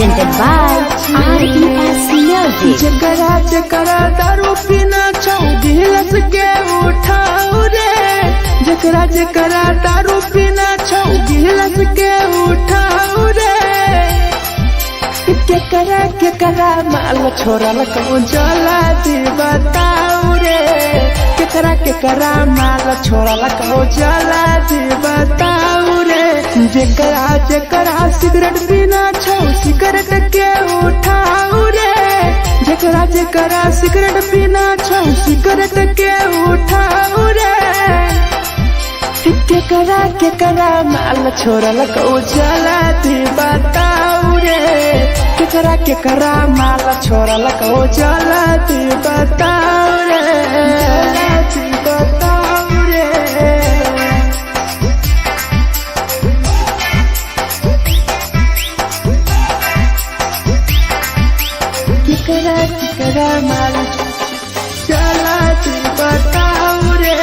presented by RES Music. जकरा जकरा दारू पीना छौ गिलास के उठाओ रे, जकरा जकरा दारू पीना छौ गिलास के उठाओ रे। केकरा माल छोड़ल कहूँ जला दी बताओ रे, केकरा माल छोड़ल कहूँ जला दी बताओ रे। जकरा जकरा सिगरेट पीना छौ सिगरेट के उठाओ रे, जकरा जकरा सिगरेट पीना छौ सिगरेट के उठाओ रे। केकरा माल छोड़ल कहूँ जला दी बताओ रे, केकरा माल छोड़ल कहूँ जला दी बताओ रे, जला दी बताओ रे। केकरा माल जला दी बताओ रे,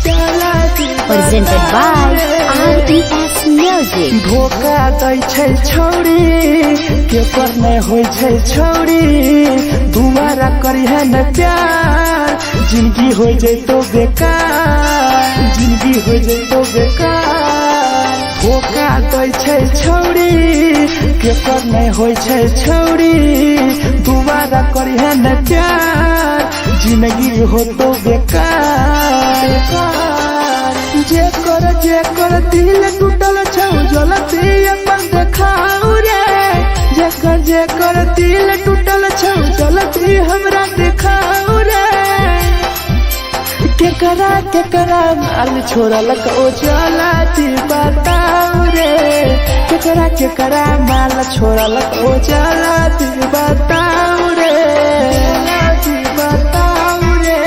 जला दी Presented by RES Music. धोखा दै छै छौरी केकर नहीं होइ छै छौरी, दोबारा करिहे न प्यार जिंदगी हो जैतो बेकार, जिंदगी हो जैतो बेकार। धोखा दै छै छौरी केकर नहीं होइ छै छौरी, दोबारा करिहे न प्यार जिंदगी हो तो बेकार। जेकर दिल टूटल छौ जलती अपन देखाओ रे, जेकर दिल टूटल छौ जलती हमरा देखाओ रे। केकरा माल छोड़ल कहूँ जला दी बताओ रे, केकरा माल छोड़ल कहूँ जला दी बताओ रे, जला दी बताओ रे।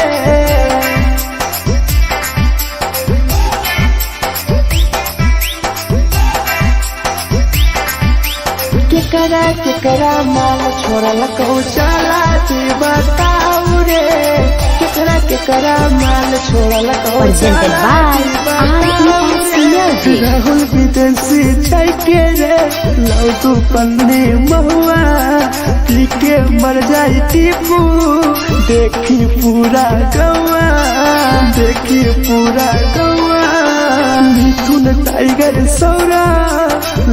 केकरा माल छोड़ल कहूँ जला दी बताओ रे, केकरा माल छोड़ल कहूँ Presented by RES Music. Rahul विदेशी छै के रे लौटू पन्नी महुआ पी के मर जाई टीपू, देखी पूरा गौआ, देखी पूरा गौआ। मिथुन टाइगर सौरा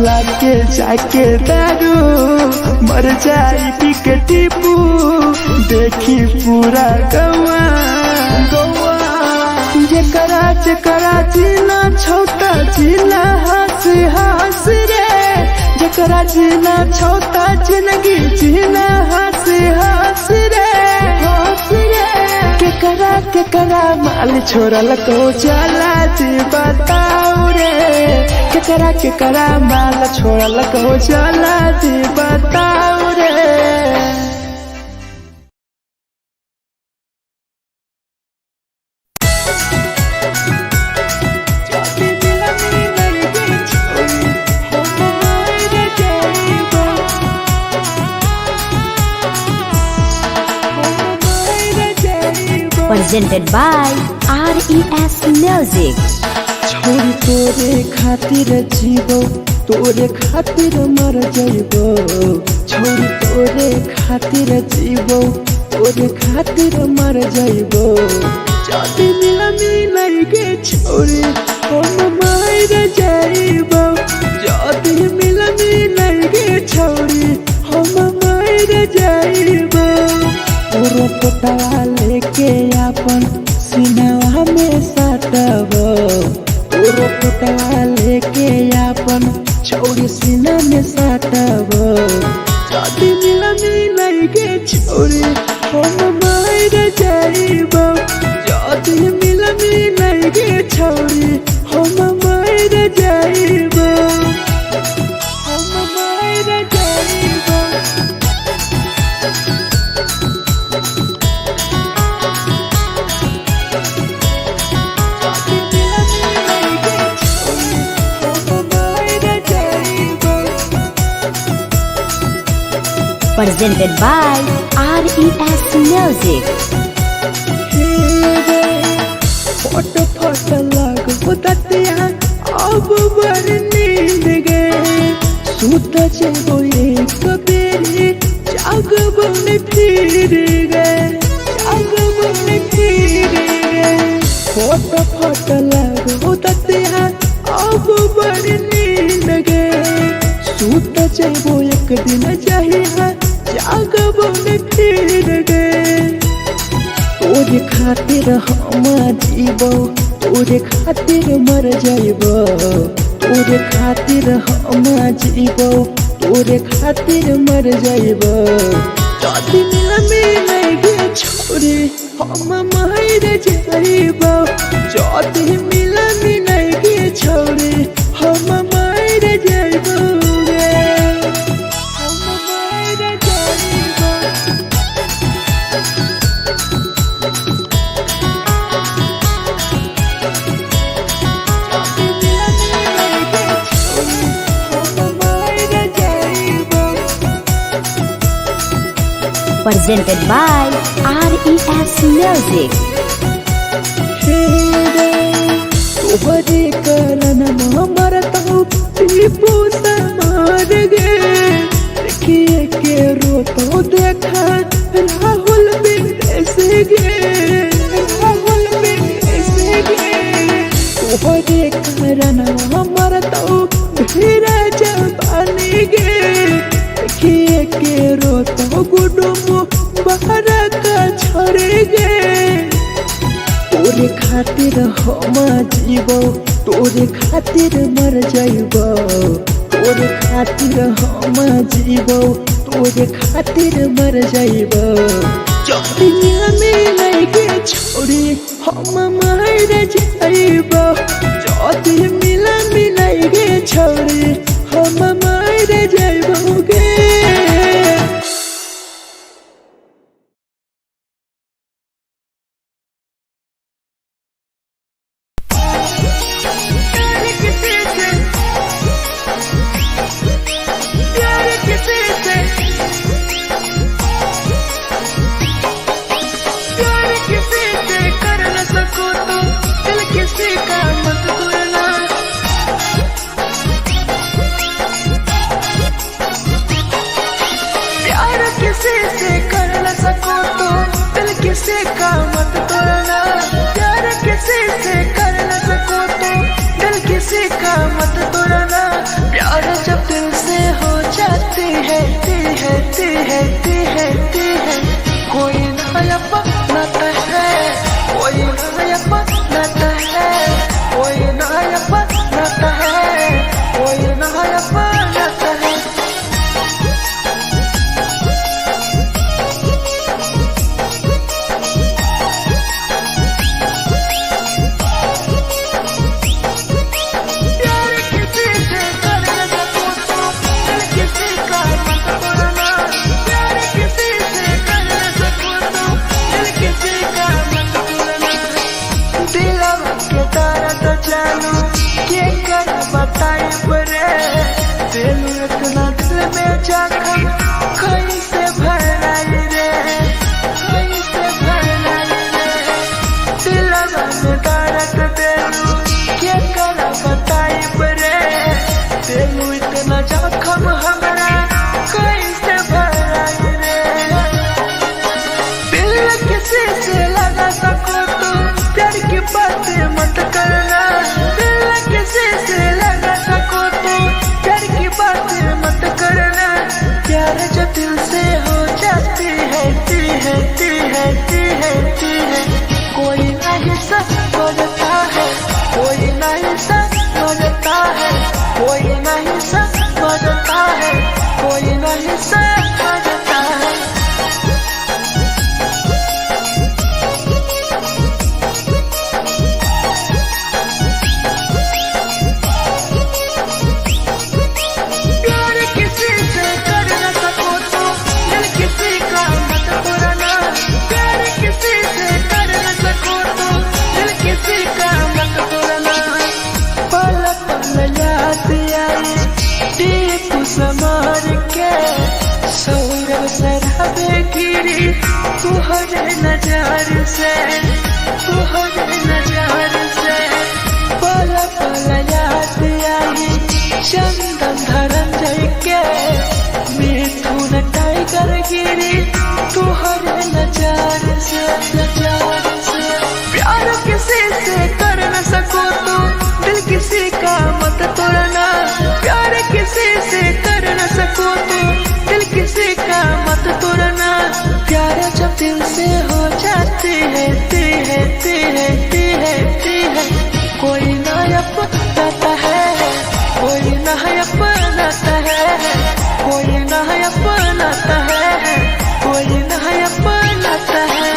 लाके जाके दारू मर जाई पी के टीपू, देखी पूरा गौआ गौआ। जकरा जीना छौता जीना हंस हंस रे, जकरा जीना छौता जिंदगी जीना हंस हंस रे, हंस रे। केकरा माल छोड़ल कहूँ जला दी बताओ रे, केकरा माल छोड़ल कहूँ जला दी बताओ रे। Presented by RES Music. छोरी तोरे खातिर जीवो तोरे खातिर मर जइबो, छोरी तोरे खातिर जीवो तोरे खातिर मर जइबो। जाति मिलई के छोरी हम मर जइबो, जाति मिलई के छोरी हम मर जइबो। तोरो पोटवा लेके अपन सिनवा में सटबो, तोरो पोटवा लेके अपन छौरी सीना में सटबो। जाति मिलई के छौरी हम मर जइबो, जाति मिलई के छौरी हम मर जइबो, हम मर जइबो। Presented by RES Music. फट लग दतिया अब बर नींद गे, सूत जब एक बेरी जाग बन फिर गए, जाग बन फिर गए। फोट फोट लगो ततिया अब बड़ नींद गए। सूत जब एक दिन चाहिए जाग बन फिर गए। तोरे खातिर हम जीबो, तोरे खातिर मर जाइबो, तोरे खातिर हम जीबो, तोरे खातिर मर जाइबो। जदि मिलगे छोरे हम मर जाइबो, जदि मिलगे छोरे हम मर जाइबो गे, हम मर जाइबो। Presented by RES Music. तोहरे कारण मरता हूँ टीपू समार गे। देखिए के रोतो देखा राहुल विदेश गे, राहुल विदेश गे। तोहरे कारण मरता हूँ भीरा जवानी गे। देखिए के रोतो गुडुमो बाहर का छोड़े गे। तोरे खातिर हम जीबो, तोरे खातिर मर जाइबो, तोरे खातिर हम जीबो, तोरे खातिर मर जाइबो। जदि मिलगे छोरे हम मर जाइबो, जदि मिलगे छोरे हम मर जाइबो गे। किसी का मत तोड़ना, प्यार किसी से कर न सको तो दिल किसी का मत तोड़ना। प्यार जब दिल से हो जाती है ती है ती है ती है ती है। कोई नया बनाता है, कोई नया बनाता है, कोई नया बनाता है, कोई नया बनाता है। इतना दिल में जख्म कैसे भराई रे, कैसे भराई रे। दिलवा में दर्द देलू क्या कर बताई रे, देलू इतना जख्म हमरा कैसे भराई रे। दिल किसी से लगा सको तो प्यार की बातें मत करना, दिल किसी से लगा सको तो प्यार की बातें मत करना। प्यार जो दिल से हो जाती है ती है ती है ती है ती है। कोई नहीं समझता है, कोई नहीं समझता है, कोई नहीं समझता है, कोई नहीं समझता है। तुहरे नजार से, तुहरे नजार से पल पल याद आई चंदन धरम जय के। गिरी तुहरे नजार से प्यार किसी से कर न सको तो दिल किसी का मत तोड़ना प्यार किसी से कर न सको तो दिल किसी का मत तोड़ना प्यार जब दिल से हो जाती है कोई ना अपनाता है कोई ना अपनाता है कोई ना अपनाता है कोई ना अपनाता है।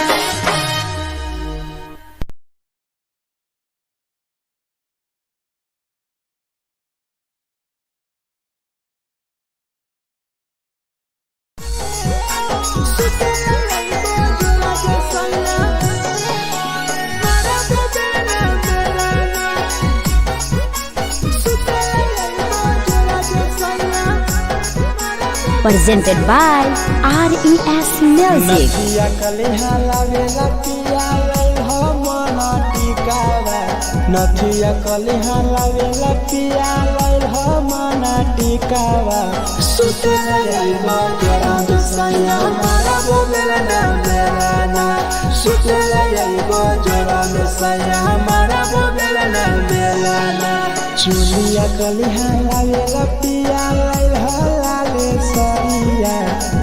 Presented by RES Music. नथिया कलिहा लावेला पिया लई हो मन टिकावा नथिया कलिहा लावेला पिया लई हो मन टिकावा सुते लई बजरा सैया मारा बोलेला ना बेलाना सुते लई बजरा सैया मारा बोलेला ना बेलाना चुलिया कलिहा लावेला पिया लई हो लाले सरिया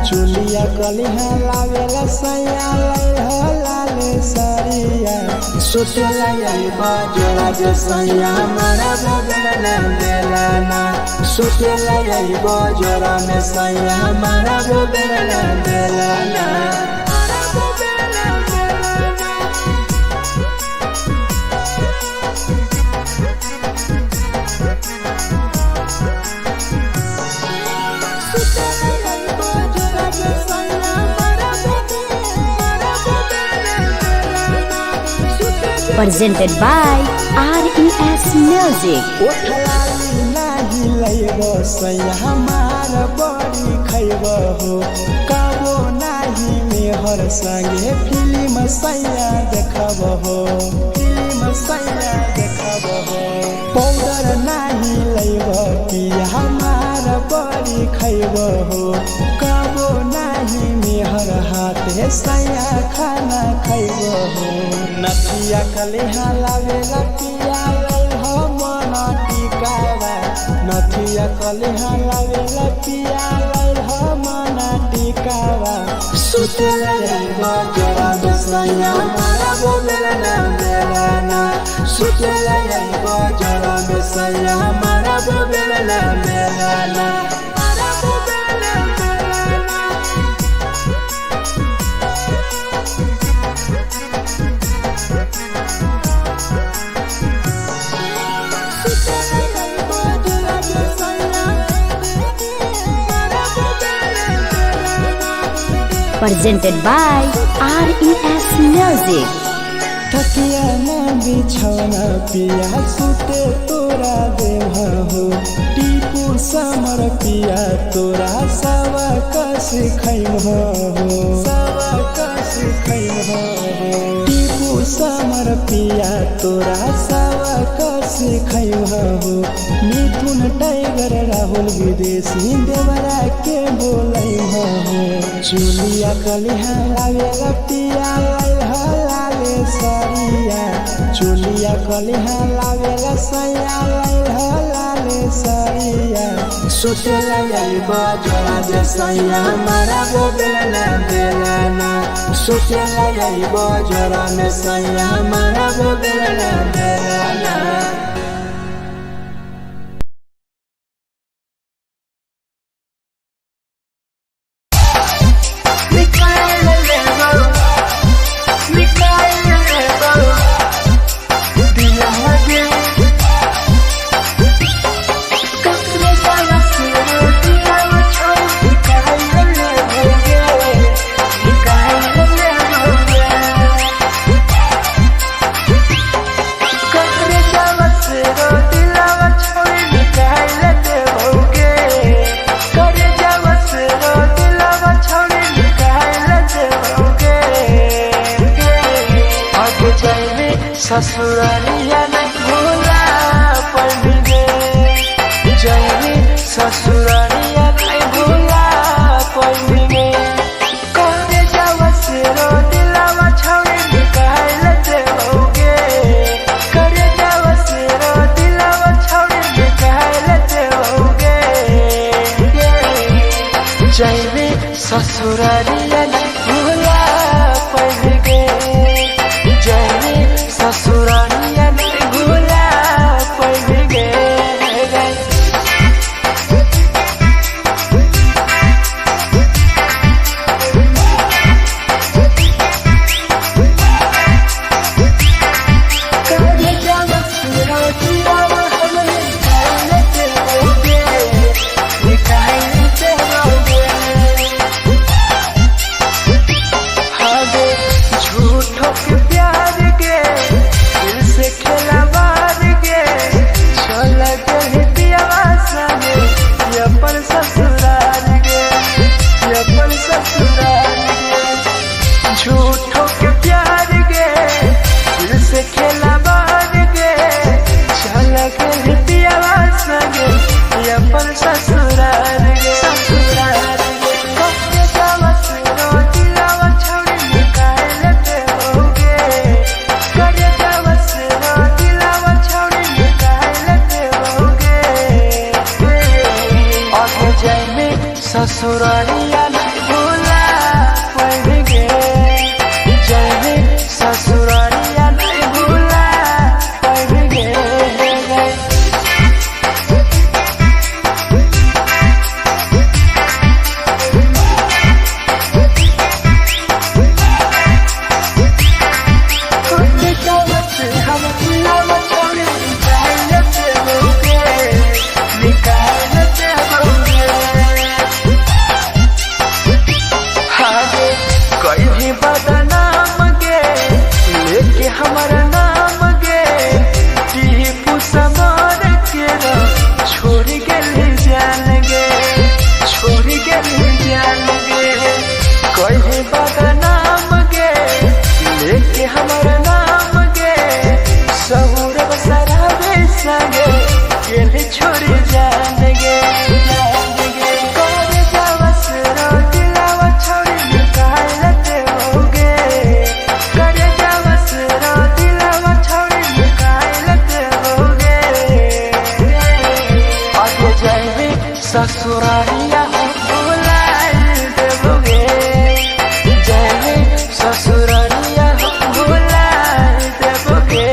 चुलिया कलिहा लावेला सैया लई हो लाले सरिया सुतेला यही बजरा जे सैया मारा बोलेला ना बेलाना सुतेला यही बजरा में सैया मारा बोलेला ना बेलाना Presented by RES Music. ओठलाली नाही लइबो सैया हमार बड़ी खइबो हो काबो नाही मेहर संगे फिल्म सैया देखबो हो फिल्म सैया देखबो हो पाउडर नाही लइबो पिया हमार बड़ी खइबो हो काबो नाही मेहर हाथे सैया खाना खइबो हो नथिया कलिहा लावेला पिया लई हो मन टिकावा नथिया कलिहा लावेला पिया लई हो मन टिकावा सुतेला यही बजरा सैया मारा बोलेला ना बेलाना सुतेला यही बजरा सैया मारा बोलेला ना बेलाना Presented by RES Music. तकिया ना बिछौना पिया सुते तोरा देह हो टीपू समर पिया तोरा सवा कस खैम हो सवा कस खैम हो टीपू समर पिया तोरा सवा कस खैम हो मिथुन टाइगर राहुल विदेशी देवरा के बोलै हो चुलिया कलिहा लावेला पिया लई हो लाले सरिया चुलिया कलिहा लावेला सैया लई हो लाले सरिया सुतेला यही बजरा जे सैया मारा बोलेला ना बेलाना सुतेला यही बजरा में सैया मारा बोलेला ना बेलाना ससुरालिया नहीं भूला पड़ने जाएंगे ससुरालिया नहीं भूला पड़ने ससुरालिया नहीं भूला पाएंगे, जाएंगे ससुरालिया नहीं भूला पाएंगे। बदनाम गे लेके हमारा नाम गे टीपू समार के छोड़ गए जान गे, छोड़ गए जान गे। कहीं बदनाम गे लेके हमारा नाम गे सहूर बसरावे संगे के छोड़ जान गे। ससुरालिया भूला देबोगे, जाएंगे ससुरालिया भूला देबोगे।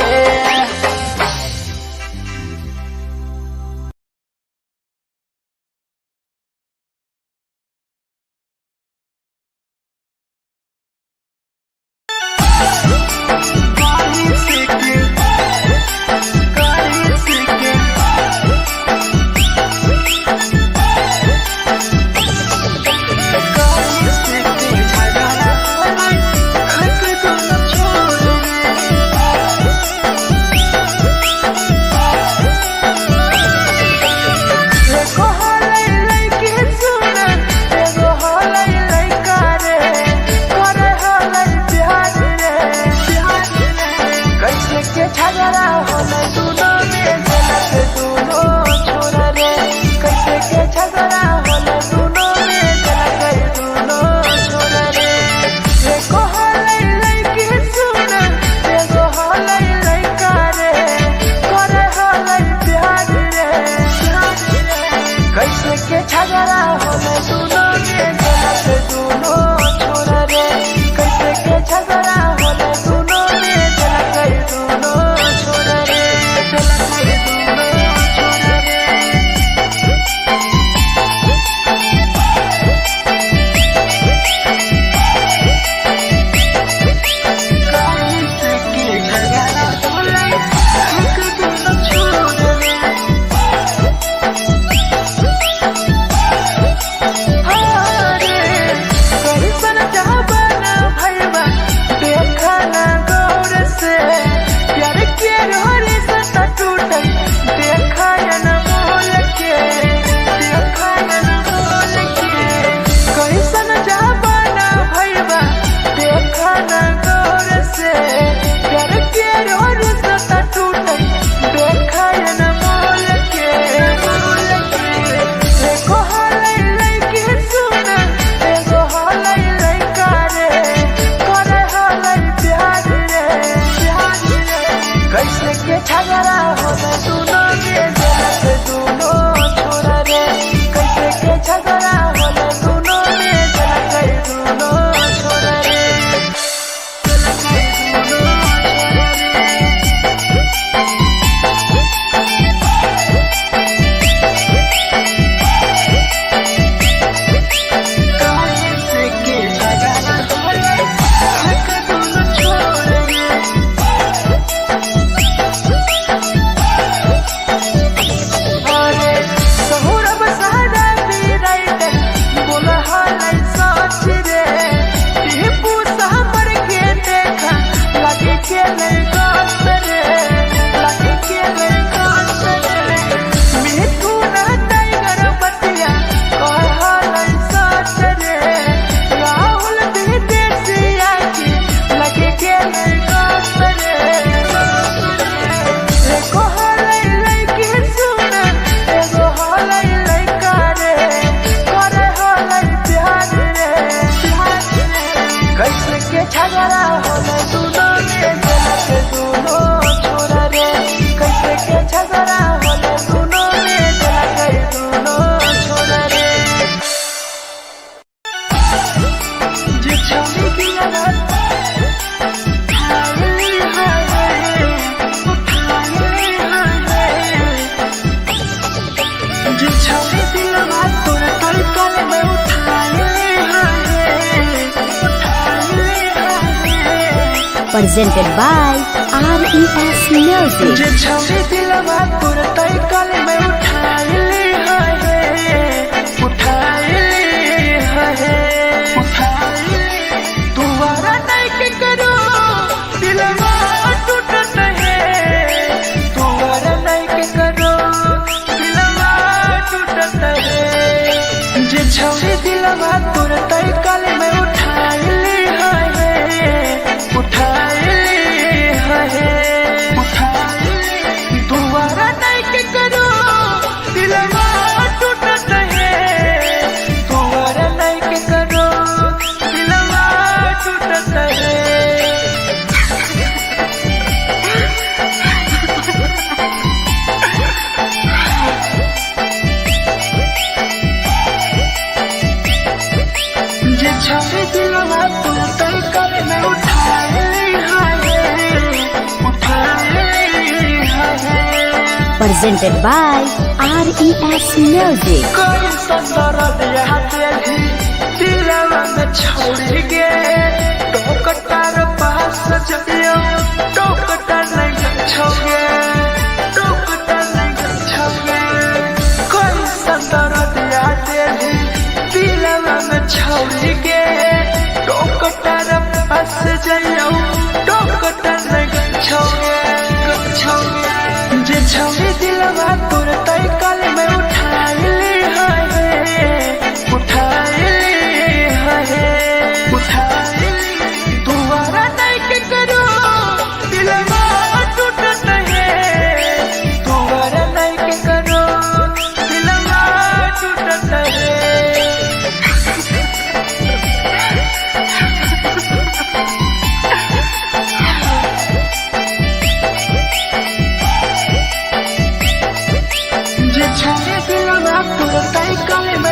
presented by RES Music. जे छवि दिलवा तुरते कल में उठाइली तुम्हारा नहीं के करो दिलवा टूटत है तुम्हारा नहीं के करो दिलवा टूटत है जे छवि दिलवा तुरते कल में उठाइली तुम्हारा नहीं के करो दिलवा टूटत है तुम्हारा नहीं के करो दिलवा टूटत है जे छवि दिलवा तुरते कल में Presented by RES Music. कोई संदर दिया तेरी दिलवा में छोड़ के टोकटार पास जइयो टोकटार नहीं छोगे टोकटार नहीं छोगे कोई संदर दिया तेरी दिलवा में छोड़ के टोकटार पास जइयो टोकटार नहीं छोगे जे छवि दिलवा तुरते कल में उठाइली तुम्हारा नहीं के करो दिलवा टूटत है तुम्हारा नहीं के करो दिलवा टूटत है जे छवि दिलवा तुरते कल में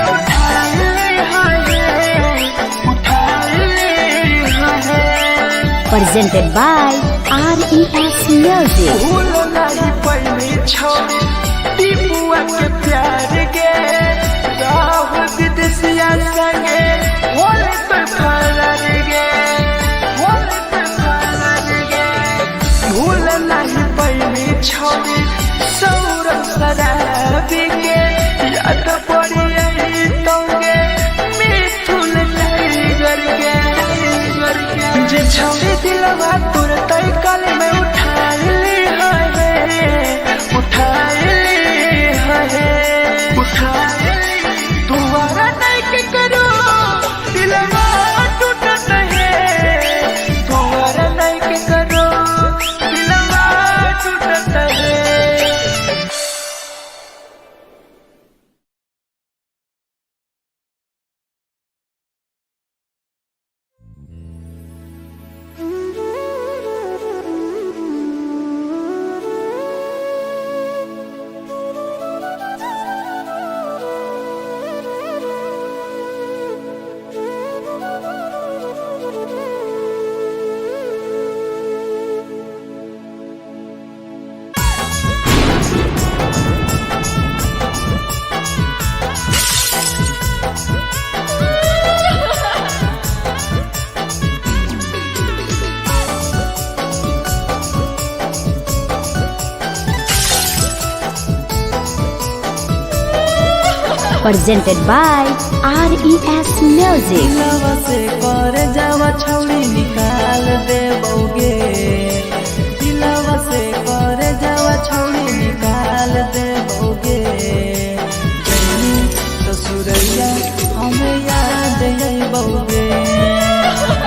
Presented by RES Music. भूल नहीं पहली छोड़ी टीपुआ के प्यार के राहुल विदेशिया संगे होले पे फरार गे भूल नहीं पहली छोड़ी सौरभ शराबी के याद पड़ी यही तोगे मिथुन टाइगर के जे छवि दिलवा तुरते कल में उठाइली तुम्हारा नहीं के करो दिलवा टूटत है तुम्हारा नहीं के करो दिलवा टूटत है Presented by RES Music. दिलवा से कर जावा छौड़ी निकाल देबोगे दिलवा से कर जावा छौड़ी निकाल देबोगे जैनी ससुरैया हमें याद अइबोगे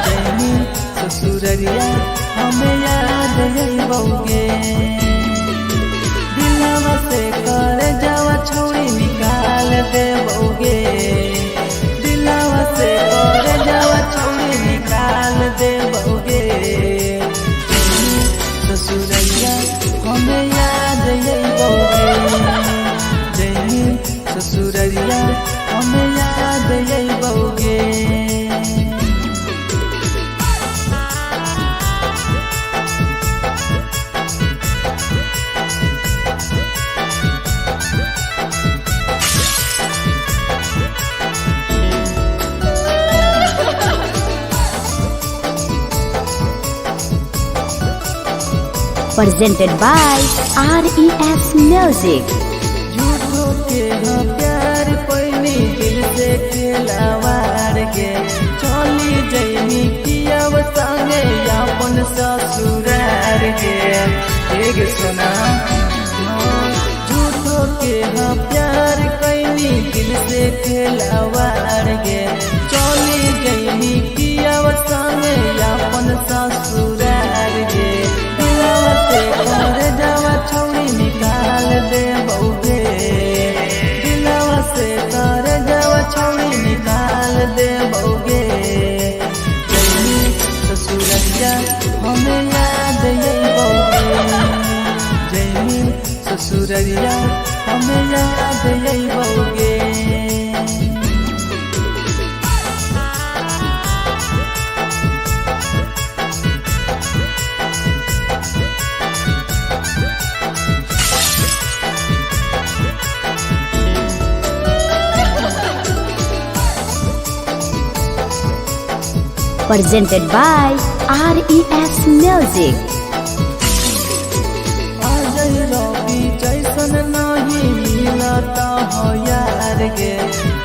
जैनी ससुरैया हमें याद अइबोगे दिलवा से कर जावा छौड़ी निकाल देबोगे दिलवा से कर जावा छौड़ी निकाल देबोगे ससुरैया हमें याद अइबोगे जैनी ससुरैया हमें याद अइबोगे presented by RES Music. झूठो के हाँ प्यार पैनी दिल से खिलावार के चली जैनी किया संगे अपन ससुरार के एक सुना झूठो के हाँ प्यार कैनी दिल से खिलावार के चली जैनी किया संगे अपन ससुरार के घर जावा छौड़ी निकाल दे बउगे दिलवा से घर जावा छौड़ी निकाल दे बउगे जैनी ससुरैया हमें याद यही बउगे जैनी ससुरैया हमें याद यही बउगे Presented by RES Music. Ajay रवि जैसन नहीं मिलता हो यार गे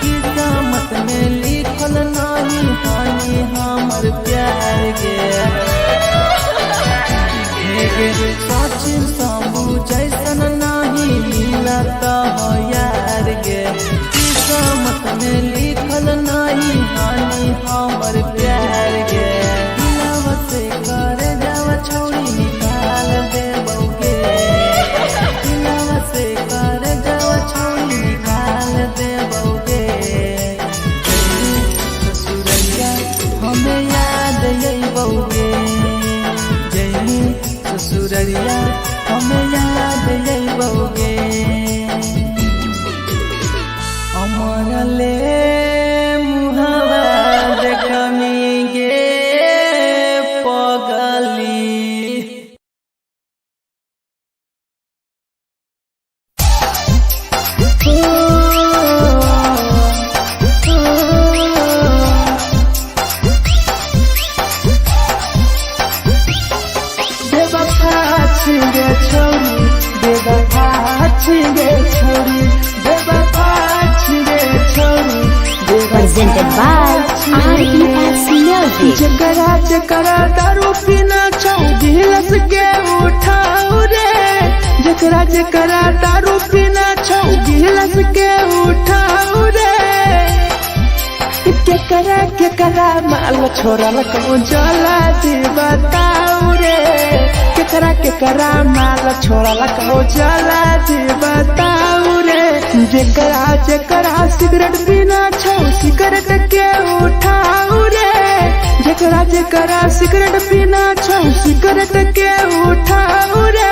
किस्मत में लिखल नहीं हानि हमर प्यार गे सचिन शंभू जैसन नहीं मिलता हो यार गे किस्मत में लिखल नहीं हानि हमर प्यार गे दिलवा से कर जावा छौड़ी निकाल दे बउगे दिलवा से कर जावा छौड़ी निकाल दे बउगे ससुरैया हमें याद यही बउगे जैनी ससुरैया हमें याद यही बउगे अमर ले मुहावा देखमी गे पगली बेवफा छिगे छोरी बेवफा छिगे छोरी बेवफा छिगे छोरी Presented by RES Music. जकरा जकरा दारू पीना छौ गिलास के उठाओ रे जकरा जकरा दारू पीना छौ गिलास के उठाओ रे केकरा माल छोड़ल को जला दी बताओ रे केकरा माल छोड़ल को जला दी बताओ रे जकरा जकरा सिगरेट पीना छौ सिगरेट के उठाओ रे जकरा जकरा सिगरेट पीना छौ सिगरेट के उठाओ रे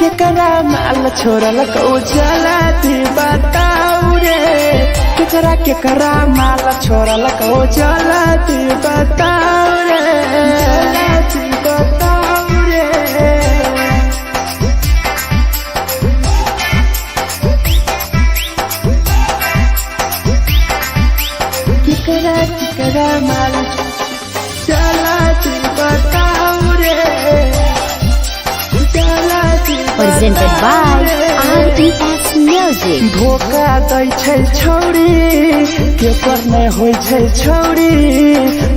केकरा माल छोड़ल को जला दी बताओ रे केकरा माल छोड़ल को जला दी बताओ रे जला दी बताओ रे केकरा माल चला दी बताओ रे चला दी Presented by RES Music. धोखा दै छै छौड़ी केकर नहीं होइ छै छौड़ी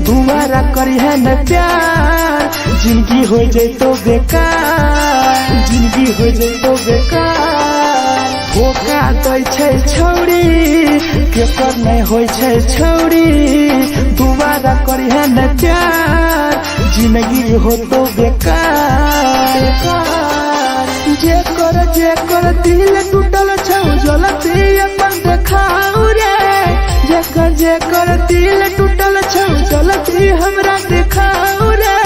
दुबारा करी है न प्यार जिंदगी हो जैतो बेकार जिंदगी हो जैतो बेकार धोखा दै छै छौड़ी केकर नहीं होइ छै छौड़ी दुबारा करी है न प्यार जिंदगी हो तो बेकार जेकर दिल टूटल छौ जलती अपन देखाओ रे जेकर दिल टूटल छौ जलती हमरा देखाओ रे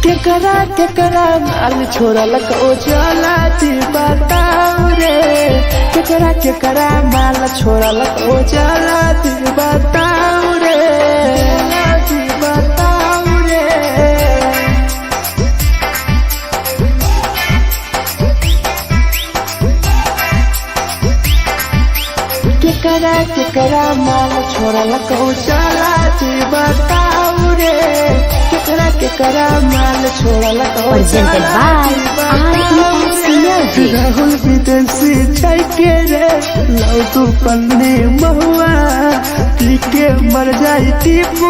केकरा माल छोड़ल को जलती बताओ रे केकरा माल छोड़ल को जलती बताओ रे जलती बताओ रे केकरा केकरा माल छोड़ल को चला जी बताऊ रे केकरा माल छोड़ल को Presented by RES Music. Rahul विदेशी के रे लौ तू पन्नी महुआ पी के मर जाई टीपू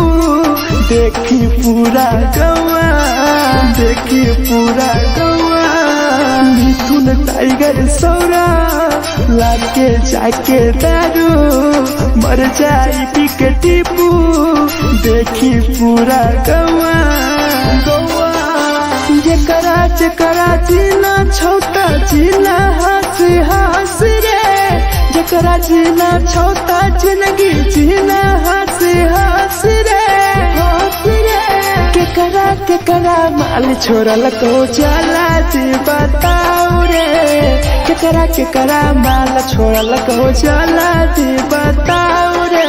देखी पूरा गौआ मिथुन टाइगर सौरा लाके जाके दारू मर जाई पी के टीपू देखी पूरा गौआ जकरा जीना छोटा जीना हंस रे जकरा जीना छोटा जिंदगी जीना हंस रे केकरा माल छोड़ल को चला जी बताऊ रे केकरा माल छोड़ल को चला जी बताऊ रे।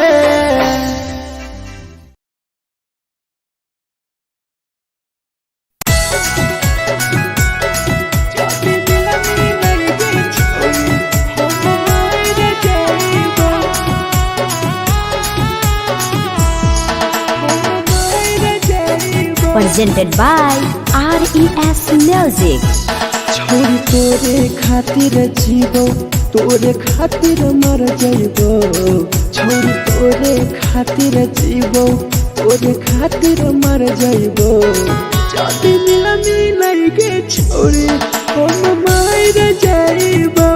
Presented by RES Music. छोरी तोरे खातिर जीवो तोरे खातिर मर जाइबो छोरी तोरे खातिर जीवो तोरे खातिर मर जाइबो जदी मिलाई गे छोरी हम मर जाइबो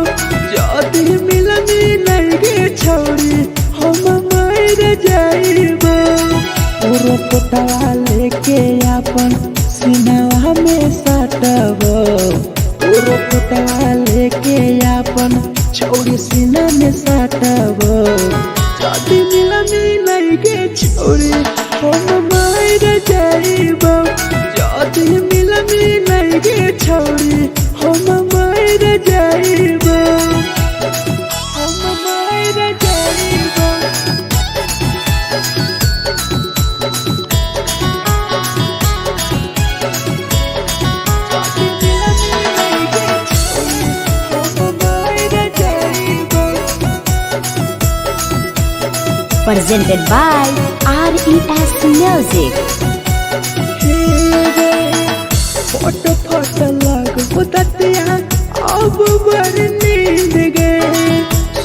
जदी मिलाई गे छोरी हम मर जाइबो पूरा पोटवा लेके अपन सीनावा में साटबो पूरा पोटवा लेके अपन छोड़ी सीना में साटबो जदी मिलाई गे छोरी हम मर जाइबो जदी मिलाई गे छोरी हम मर जाइबो Presented by RES Music. फट लग बुततिया अब बड़ नींद गए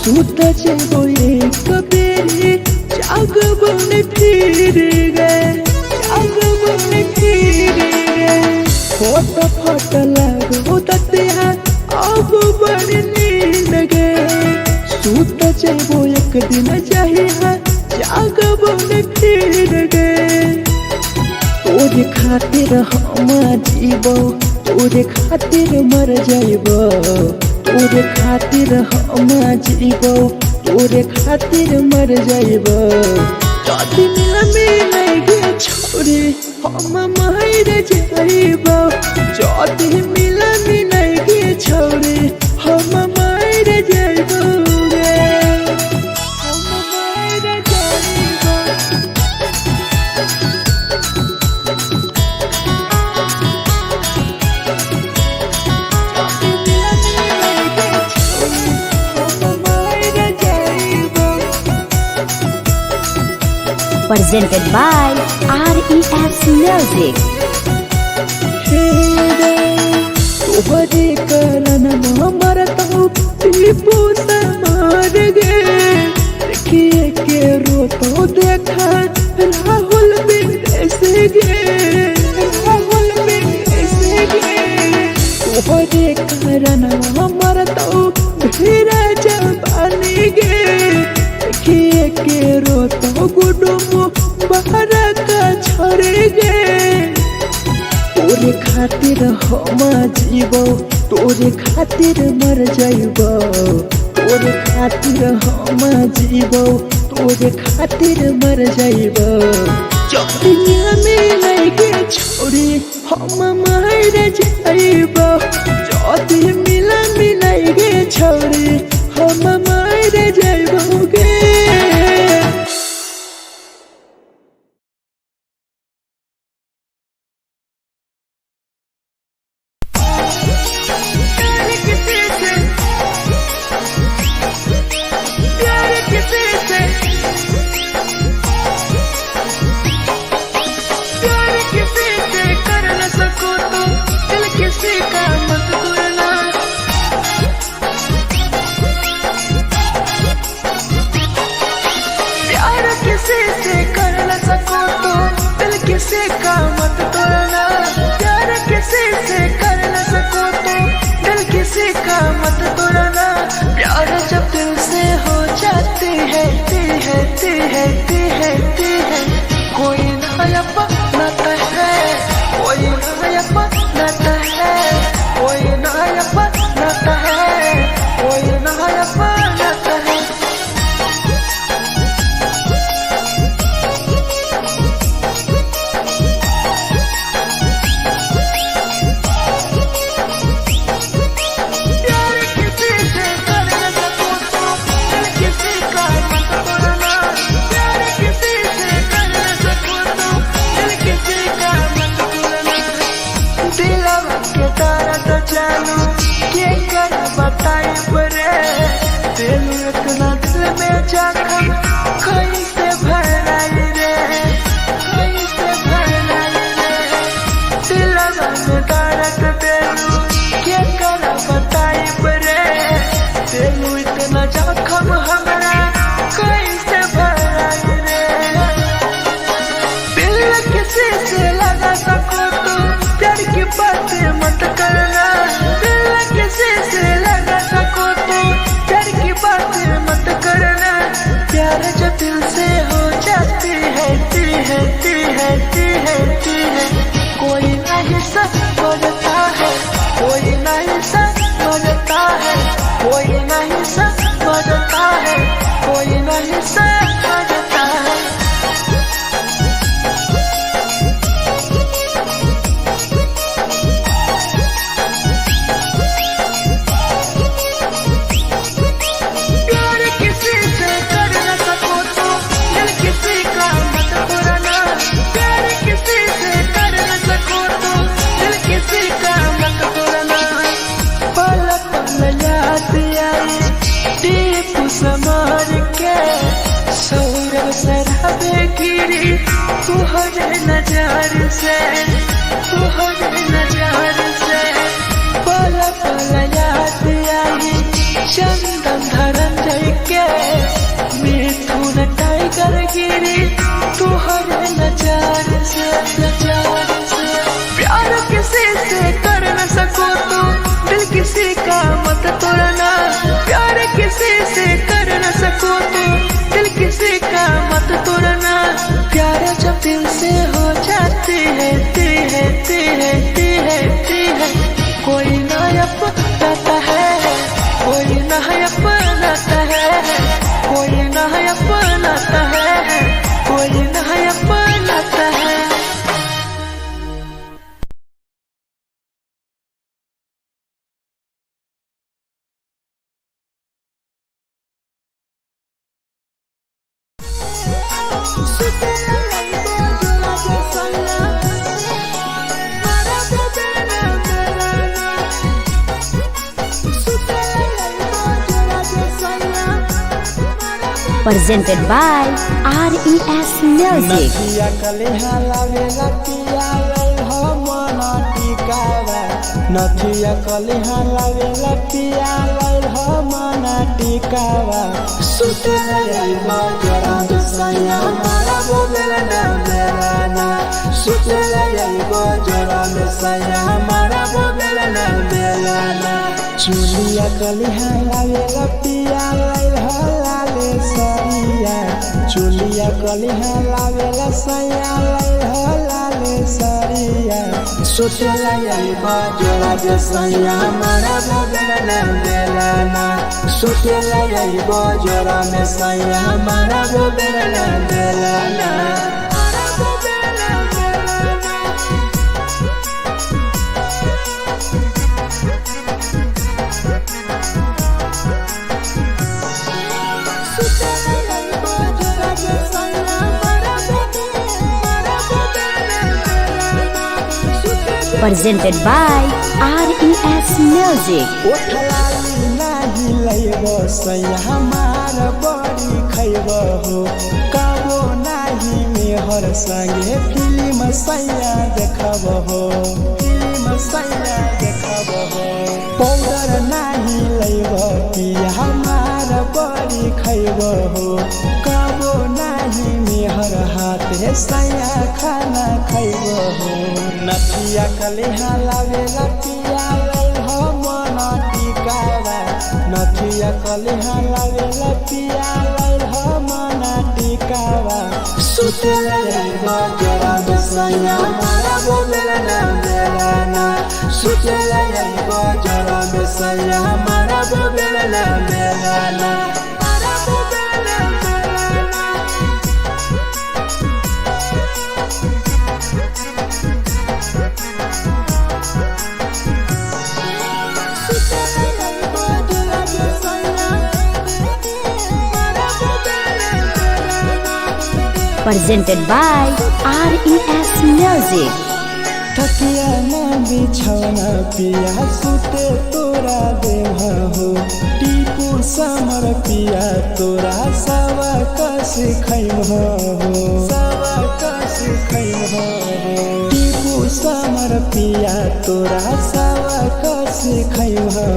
सूत जेबो एक बेरी जागबो ने फिर गए फट लग बुततिया अब बड़ नींद गए सूत जेबो एक दिन चाहिए जागबो ने फिर गए तोरे खातिर हम जीवो तोरे खातिर मर जाइबो तोरे खातिर हम जीवो तोरे खातिर मर जाइबो जदी मिलाई गे छोरी हम मर जाइबो जदी मिलाई गे छोरी हम मर जाइबो Presented by RES Music. तोहरे करन मरतौ टीपू समार गे देखिए के रोतो देखा राहुल विदेशी गे तोहरे करन मरतौ धीरे जवानी गे देखिए के रोतो गुडुम बाहर का छोड़ गे तोरे खातिर हम जीवो तोरे खातिर मर जाइबो तोरे खातिर हम जीवो तोरे खातिर मर जाइबो जदी मिलाई गे छोरी हम मर जाइबो जदी मिलाई गे छोरी हम मर जाइबो गे। से कर न सको तो दिल किसी का मत तोड़ना। प्यार जब दिल से हो जाती है कोई नया बनाता है, कोई नया बनाता है, कोई नया बनाता है, कोई नया बनाता है। जानू के कर बताई परे दिल इतना दिल में जखम कैसे भराई रे, कैसे भराई रे। दिलवा में दर्द दिलू के कर बताई परे दिल इतना जखम हमरा कैसे भराई रे। दिल किसी से लगा सको तो प्यार की बातें मत करना। किसी से लगा सको तो प्यार की बातें मत करना। प्यार जो दिल से हो जाती है कोई नहीं समझता है, कोई नहीं समझता है, कोई नहीं समझता है, कोई नहीं समझता है। समार के सौरभ सराबे गिरी तुहरे नजर से, तुहरे नजर से। पल पल याद आई चंदन धरंजय के मिथुन टाइगर गिरी तुहरे नजर से, नजर से। प्यार किसी से कर न सको तो दिल किसी का मत तोड़ना। प्यार किसी से कर न सको तो दिल किसी का मत तोड़ना। प्यार जब दिल से हो जाती है कोई नया बनाता है, कोई नया बनाता है, कोई नया बनाता है, कोई नया बनाता है। Presented by RES Music. नथिया कलिहा लावेला पिया लई हो मना टिकावा। नथिया कलिहा लावेला पिया लई हो मना टिकावा। सुते लई जरा सैया मारा बोलेला ना बेलाना। सुते लई जरा सैया मारा बोलेला ना बेलाना। चुलिया कलिहा लावेला पिया लई हो लाले सरिया। चुलिया कलिहा लावेला सैया लई हो लाले सरिया। सुते लई जोड़ा जे सैया मारा बोलेला ना बेलाना। सुते लई जोड़ा में सैया मारा बोलेला ना बेलाना। Presented by RES Music. ओठलाली नाही लैबो सैया हमार बड़ी खैबो हो। कबो नाही मेहर संगे फिल्म सैया देखबो हो, फिल्म सैया देखबो हो। पाउडर नाही लैबो पिया हमार बड़ी खैबो हो। कबो नाही मेहर हाथ साथे सैया खाना खैबो हो नथिया कलिहा लावेला पिया हो मन टिकावा नथिया कलिहा लावेला पिया हो मन टिकावा सुतेला जाइबो जरा सैया मारा बोलना बेलाना सुतेला जाइबो जरा सैया मारा बोलना बेलाना Presented by RES Music. थकिया ना बिछौना पिया सुते तोरा देवा हो टीपू समर पिया तोरा सवा कस खैम हो सवा कस खैम हो टीपू समर पिया तोरा सवा कस खैम हो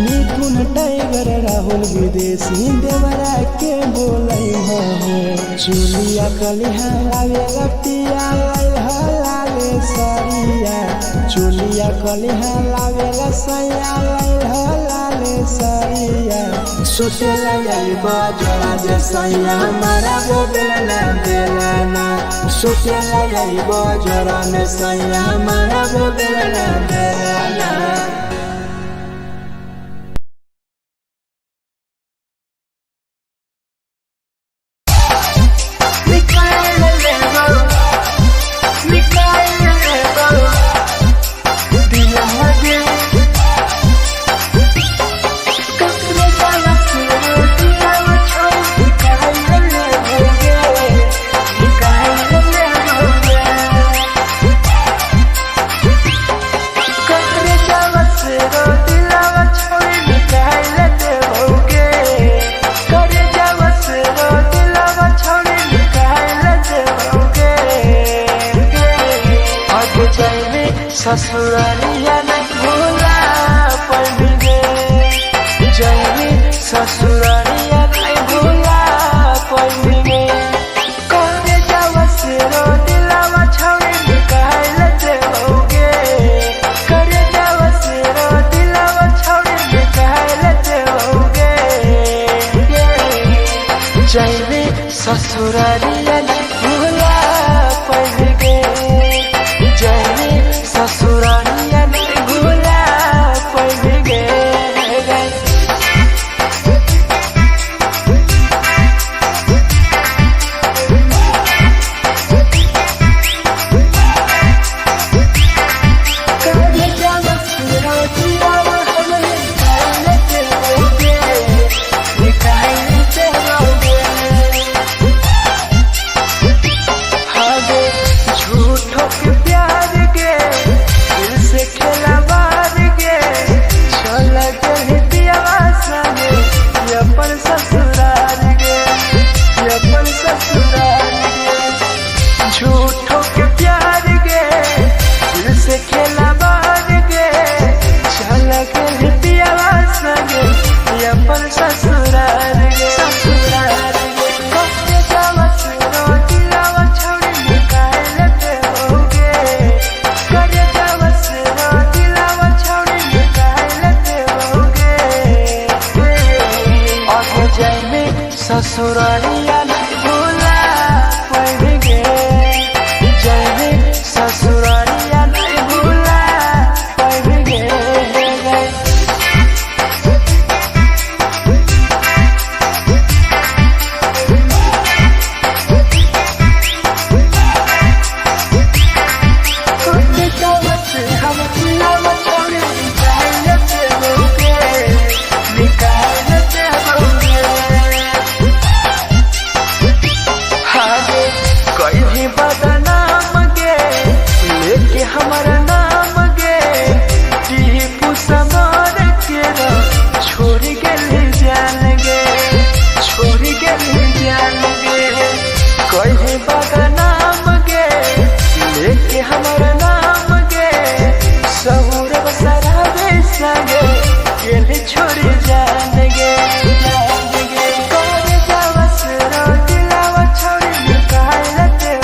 मिथुन टाइगर राहुल विदेशी देवरा के बोलै हो चुलिया कलिहा लावेला पिया लाले सरिया चुलिया कलिहा लावेला सैया लाले सरिया सुतेला जाइबो जरा जे सैया मारा बोलना बेलाना सुतेला जाइबो जरा ने सैया मारा बोलना बेलाना ससुरालिया नहीं भूला पड़ेंगे जाएंगे ससुरालिया नहीं भूला पड़ेंगे करे जावा से रो दिलावा छावे निकाल लेते होगे करे जावा से रो दिलावा छावे निकाल लेते होगे जाएंगे ससुरालिया नहीं भूला पड़ेंगे ससुरालिया नहीं भूला पड़ेंगे झूठों के प्यार के दिल से खेला बार के चल के पियावा संगे अपन ससुराल गे ससुराल गे कब जावा सुनो दिलावा छोड़ी निकाल लेते होगे कब जावा सुनो दिलावा छोड़ी निकाल लेते होगे और हो जाए ससुरालिया नहीं भूला पड़ेंगे ससुरालिया नहीं भूला पड़ेंगे हम दिलावा छोड़े निकाल लेते होगे निकाल लेते होगे कोई भी बदनाम गे लेके हमारा नाम गे टीपू समर के छोड़ गए जान गे छोड़ गए जान गे कोई भी बदनाम गे लेके हमारा नाम गे सहूर बसरा बेसगे के छोड़ जान गे जान गे करे जावा से दिलावा छोड़ निकाल लेते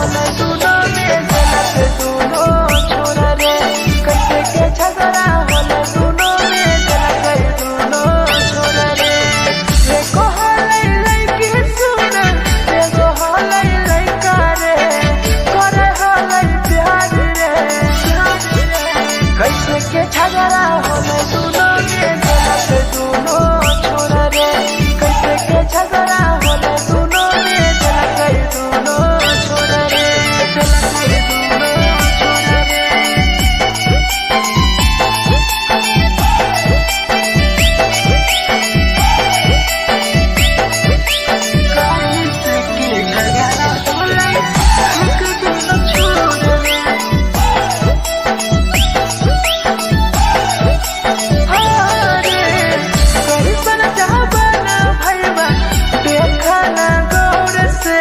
होला दुनो में जलत दुनो छोरा रे कैसे के झगड़ा होला दुनो में जलत दुनो छोरा रे एको हलै लइकी सुना एगो हलै लइका रे करे हलै प्यार रे कैसे के झगड़ा होला दुनो में जलत दुनो छोरा रे कैसे के झगड़ा होला दुनो में जलत दुनो छोरा रे जलत दुनो छोरा रे कैसे के झगड़ा होला दुनो छोरा रे कैसन चाहबना भैया देखा ना गौर से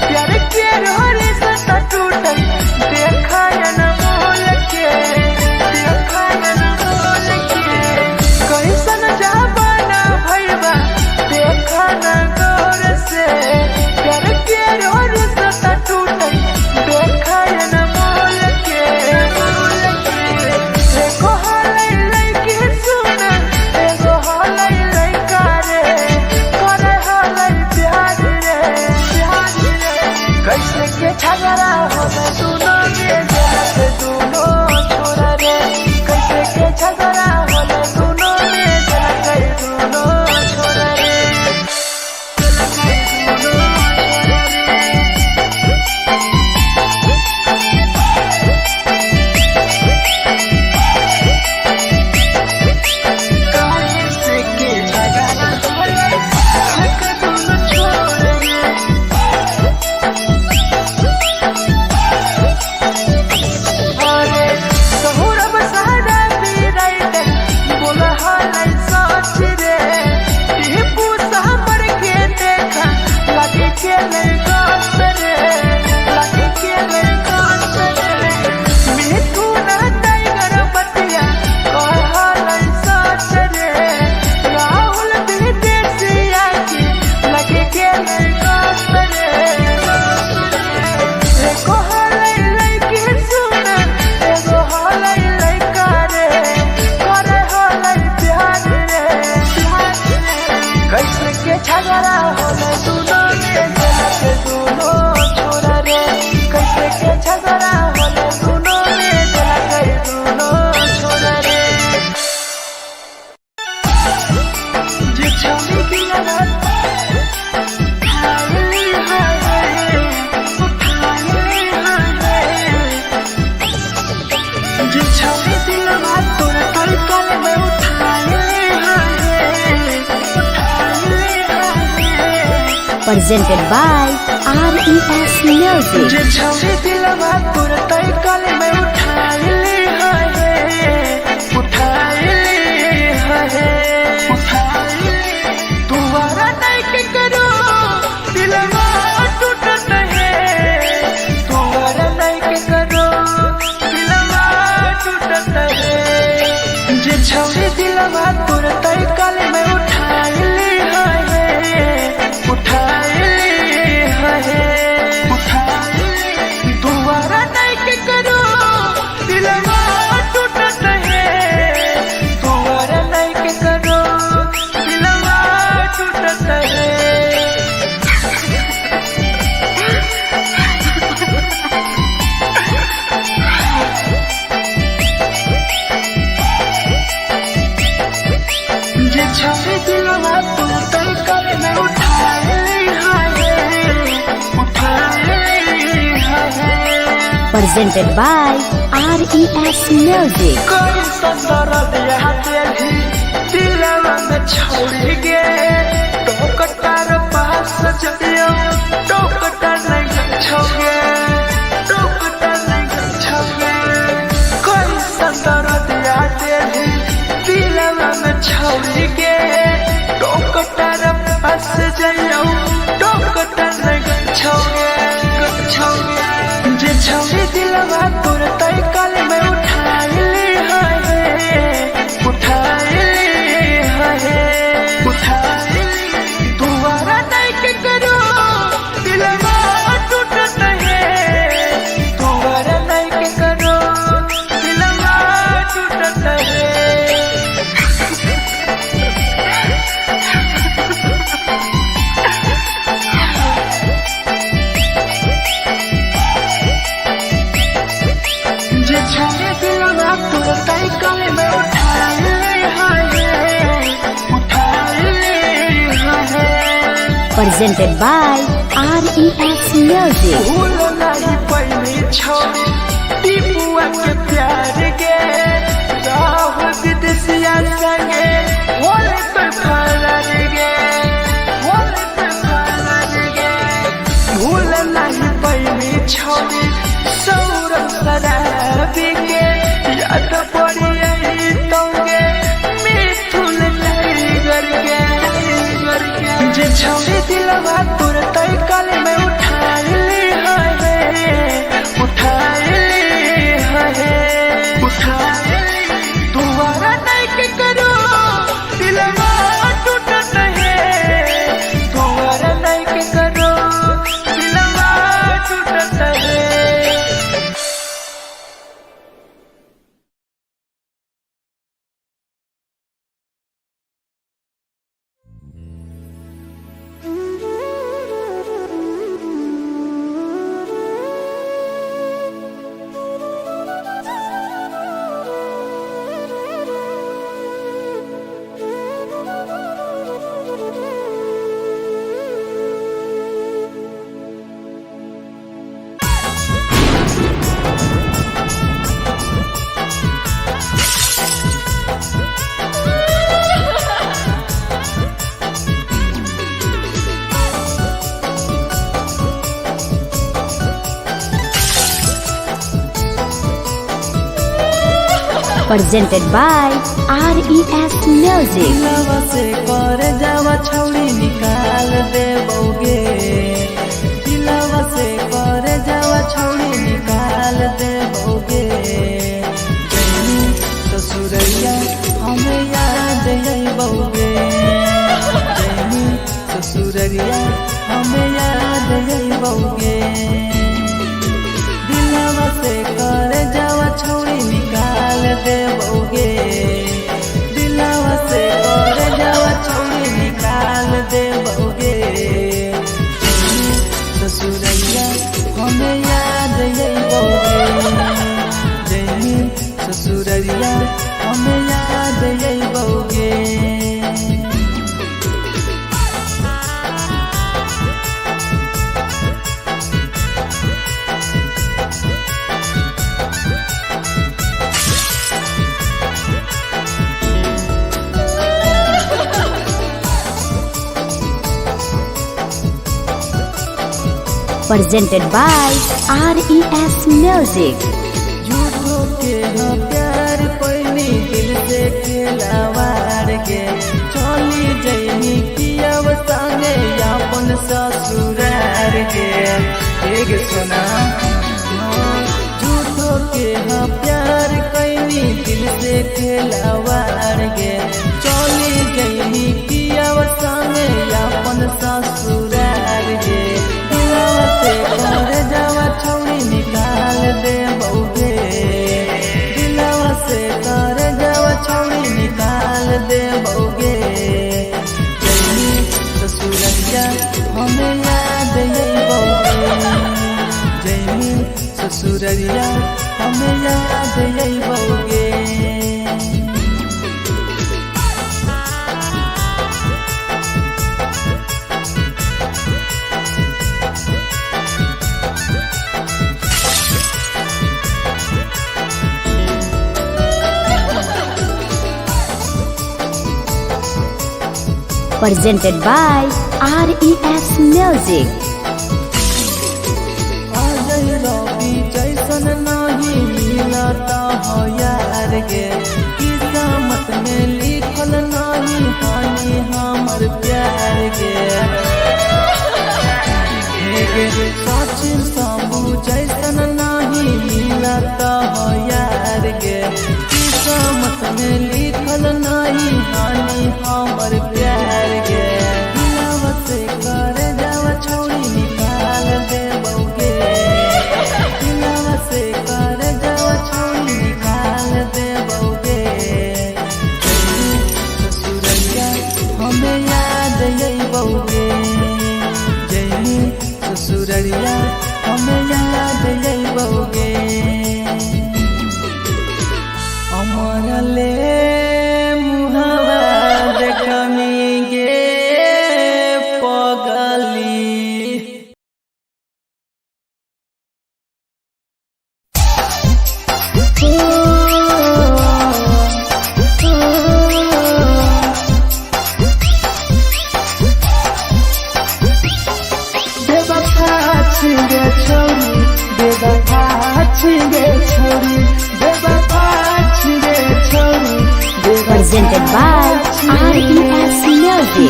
प्यार के रोरे से टूटल देखा न मोल के देखा न मोल के कैसन चाहबना भैया देखा ना गौर से प्यार के रोरे से टूटल देखा न मोल के देखो हलै लइकी सुना एगो हलै लइका रे करे हलै प्यार रे कैसे के झगड़ा होला दुनो में जलत दुनो छोरा रे कैसे के झगड़ा होला दुनो में जलत दुनो छोरा रे जलत दुनो छोरा रे कैसे के झगड़ा होला दुनो छोरा रे अरे सहुरब सहरा पीराइट बोला हलै सच रे टिपू हमर के देखा लगे के ले गास रे लगे के ले गास रे मिठू ना टाइगर बतिया कह हलै सच रे राहुल विदेशिया की लगे के ले गास रे एको हलै लइकी सुना एगो हलै लइका रे करे हलै प्यार रे कैसे के झगड़ा होला दुनो में जलत दुनो छोरा रे कैसे के झगड़ा होला दुनो में जलत दुनो छोरा रे जे छौरी की लगा उठाई है उठाई है जे छौरी दिलवा तोर तड़कल में उठाई है उठाई है Presented by RES Music. जे छौरी दिलवा तोर तड़कल में उठाई है उठाई तुम्हारा नहीं के करो दिलवा टूटत है तुम्हारा नहीं के करो दिलवा टूटत है जे छौरी दिलवा तोर तड़कल में उठाई है उठाई। 'Cause presented by RES Music. कोई ससुर दिया तेरी दिलवा में छोड़ गे टोकटार पास चलियो टोकटार नहीं छोगे टोकटार नहीं छोगे कोई ससुर दिया तेरी दिलवा में छोड़ गे टोकटार पास चलियो टोकटार नहीं छोगे छोगे जे छौरी दिलवा तोर तय कल में उठाई दोबारा नहीं के करो दिलवा टूटत है गले में उठा ले हाय Presented by RES Music. भूल नहीं पहली छोड़ी टीपुआ के प्यार के राह विदेशिया संगे होले पे फरार गे भूल नहीं पहली छोड़ी सौरभ शराबी के याद पड़ी यही तोगे मिथुन टाइगर के जे छोड़ी दिलवा तुरते गले में उठा ले दोबारा नहीं के करो दिलवा टूटत है दोबारा नहीं के करो दिलवा टूटत है Presented by RES Music. दिलवा से कर जावा छौड़ी निकाल देबोगे दिलवा से कर जावा छौड़ी निकाल देबोगे जैनी ससुरैया हमें याद अइबोगे जैनी ससुरैया हमें याद अइबोगे दिलवा से कर जावा छौड़ी निकाल देबोगे दिलवा से कर जावा छौड़ी निकाल देबोगे ससुरैया हमें याद अइबोगे जैनी ससुरैया हमें याद अइबोगे Presented by RES Music. झूठो के हाँ प्यार पैनी दिल से खिलावार के चली जैनी कियव संगे अपन ससुरार के एक सुना झूठो के हाँ प्यार कैनी दिल से खिलावार के चली जैनी कियव संगे अपन ससुरार के दिलवा से कर जावा छौड़ी निकाल देबोगे दिलवा से कर जावा छौड़ी निकाल देबोगे जैनी ससुरैया हमें याद अइबोगे जैनी ससुरैया हमें याद अइबोगे Presented by RES Music. Ajay रवि जैसन नहीं मिलता हो यार गे किस्मत में लिखल नहीं हानि हमर प्यार गे सचिन शंभू जैसन नहीं मिलता हो यार गे किस्मत में लिखल नहीं हानि हमर प्यार गे दिलवा से कर जावा छौड़ी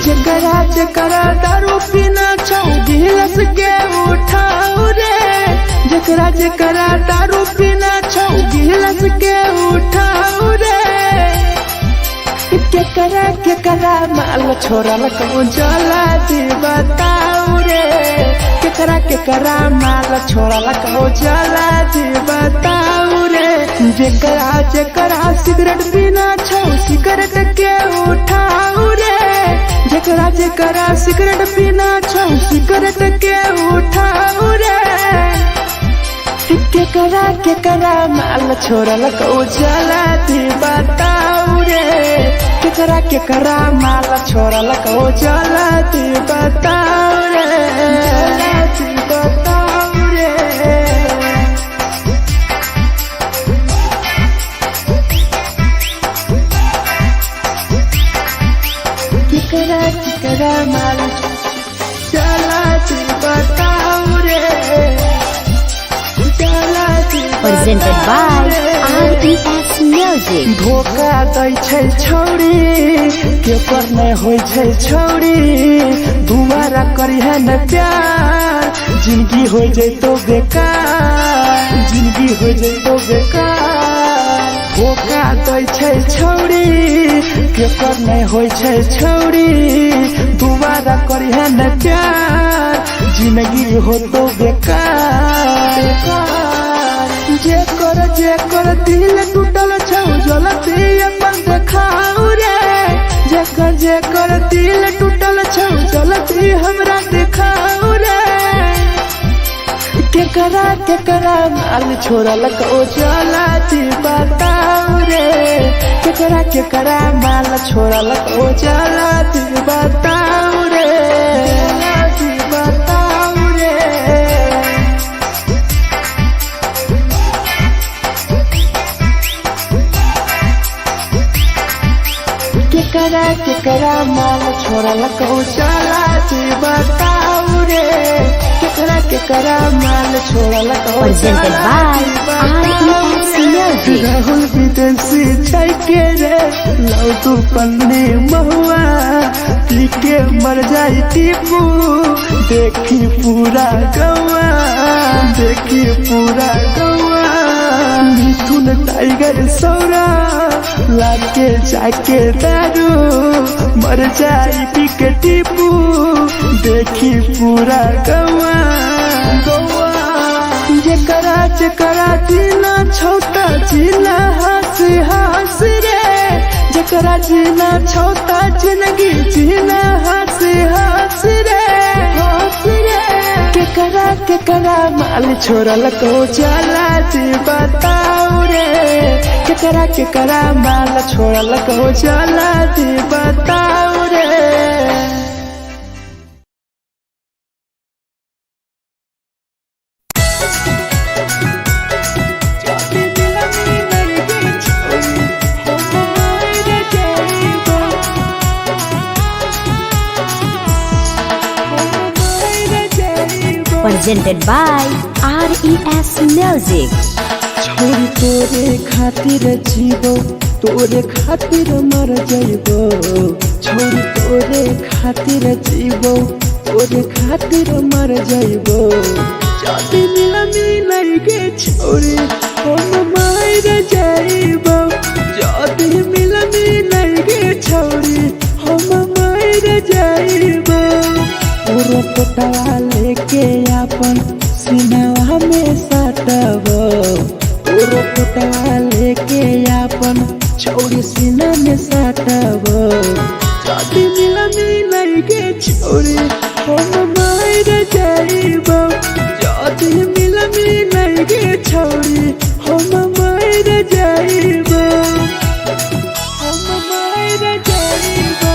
जकरा जकरा दारू पीना छौ गिलास के उठाओ रे जकरा जकरा दारू पीना छौ गिलास के उठाओ रे केकरा माल छोड़ल को जला दी बताओ रे केकरा माल छोड़ल को जला दी बताओ रे जकरा सिगरेट पीना छौ सिगरेट के उठाओ रे जकरा सिगरेट पीना छौ सिगरेट के उठाओ रे केकरा माल छोड़ल को जला दी बताओ रे केकरा माल छोड़ल को जला दी बताओ रे जला दी बताओ रे केकरा माल जला दी बताओ रे Presented by RES Music. धोखा दै छै छौरी केकर नहीं होय छै छौरी दुबारा करिहे न प्यार जिंदगी हो जैतो बेकार जिंदगी हो जैतो बेकार धोखा दै छै छौरी केकर नहीं होय छै छौरी दुबारा करिहे न प्यार जिंदगी हो तो बेकार जेकर दिल टूटल छौ जलती अपन देखाओ रे जेकर दिल टूटल छौ जलती हमरा देखाओ रे केकरा माल छोड़ल को जला दी बताओ रे केकरा माल छोड़ल को जला दी बताओ रे जला दी बताओ रे केकरा माल छोड़ल को जला दी बताओ रे केकरा माल छोड़ल को Presented by RES Music. Rahul विदेशी छै के रे लौ तू पन्नी महुआ पी के मर जाई टीपू देखी पूरा गौआ देखी पूरा गौआ मिथुन टाइगर सौरा लाके जाके दारू मर जाई पी के टीपू देखी पूरा गौआ जकरा जीना छोटा जीना हंस रे जकरा जीना छोटा जिंदगी जीना हंस रे केकरा माल छोड़ल को जला दी बताओ रे केकरा माल छोड़ल को जला दी बताओ रे Presented by RES Music. छोरी तोरे खातिर जीवो तोरे खातिर मर जाइबो छोरी तोरे खातिर जीवो तोरे खातिर मर जाइबो जाति मिलमी के छोरी हम मार जाइबो जाति मिलमी के छोरी हम मार जाइबो पूरा पटवा लेके अपन सिनवा में सटबो पूरा पटवा लेके अपन छोरी सीना में सटबो जाति मिलमी के छोरी हम मार जाइबो जाति मिलमी के छोरी हम मार जाइबो हम मार जाइबो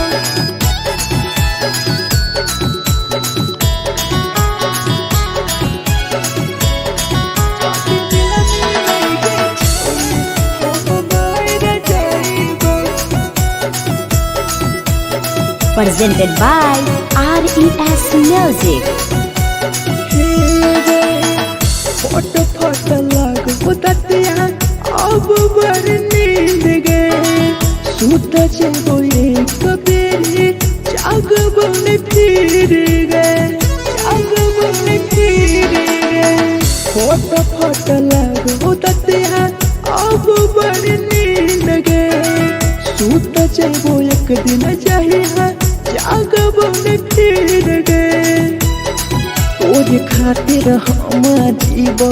Presented by RES Music. Photo photo लग बुततिया अब बड़ नींद गे सूत जेबो एक बेरी जाग फिर गए, जाग मन फिर गए। फोटो फोटो लगो ततिया अब बड़ी नींद गए। सूत जैबो एक दिन जहिया जाग मन फिर गए। तोरे खातिर हम जीबो,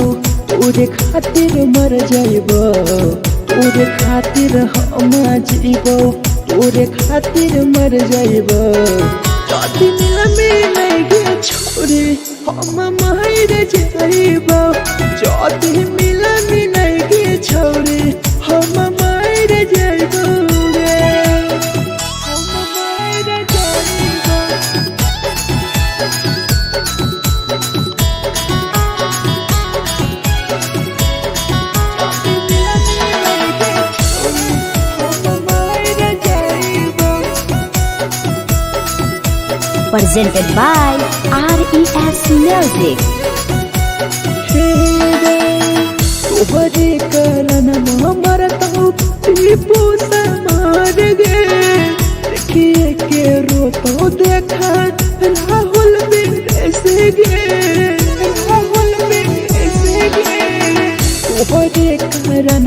तोरे खातिर मर जाइबो। तोरे खातिर हम जीबो, तोरे खातिर मर जाइबो। जदि मिलगे छोरी हम मर जाइबो। जदि मिलगे छोरी हम मर जाइबो रे, हम मर जाइबो। Presented by RES Music. तोहरे कारण मरता हूँ टीपू समार गे। देखिए के रोतो देखा राहुल विदेश गे, राहुल विदेश गे। तोहरे कारण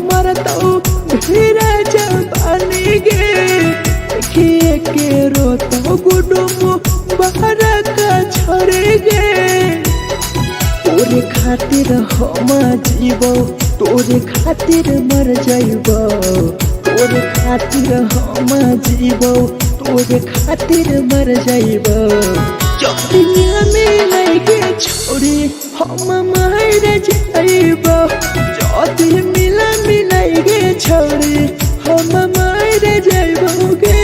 मरता हूँ भीरा जवानी गे। देखिए के रोतो गुडुमो बाहर का छोड़ गे। तोरे खातिर हम जीबो, तोरे खातिर मर जाइबो। तोरे खातिर हम जीबो, तोरे खातिर मर जाइबो। जदि मिलगे छोरी हम मर जाइबो। जदि मिलगे छोरी हम मर जाइबो गे।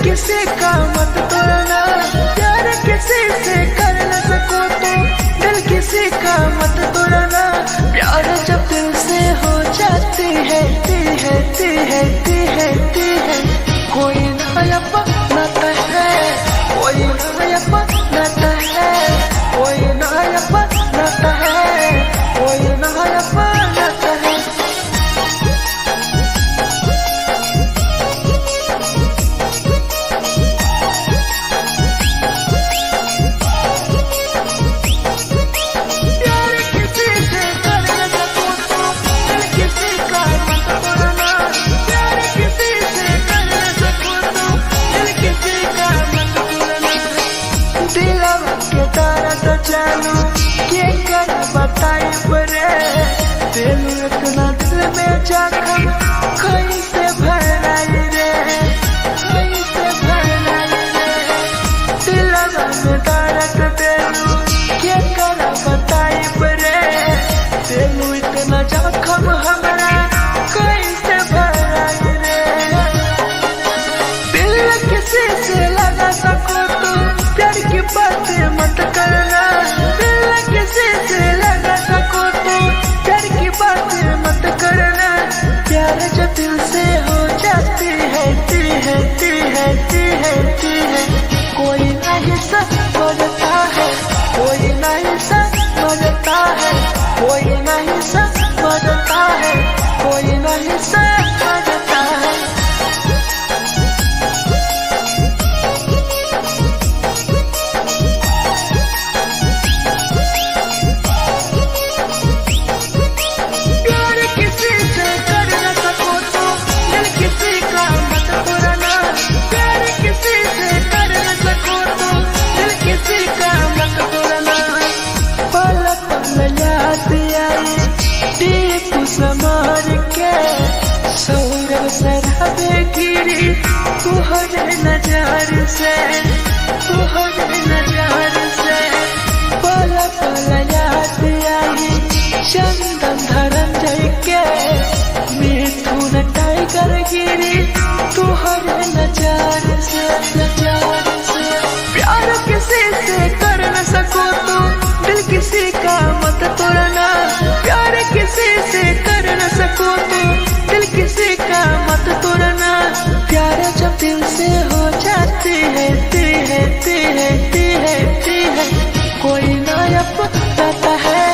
किसी का मत तोड़ना, प्यार किसी से कर न सको तो दिल किसी का मत तोड़ना। प्यार जब दिल से हो जाती है कोई नया बनाता है, कोई नया बनाता है, कोई नया बनाता है, कोई नया बनाता है। इतना दिल में जख्म कैसे भराई रे, कैसे भराई रे। दिलवा में दर्द देलू के कर बताई रे। देलू इतना जख्म हमरा कैसे भराई रे। दिल किसी से लगा सको तो प्यार की बातें मत करना। दिल किसी से लगा सको तो प्यार की बातें मत करना। प्यार जो दिल से हो जाती है कोई नहीं समझता है, कोई नहीं समझता है, कोई नहीं समझता है, कोई नहीं समझता है। समार के सौरभ सरहबे गिरी तुहरे नजार से, तुहरे नजार से। पल पल याद आई चंदन धरम जय के मिथुन टाइगर गिरी कोई ना अपनाता है,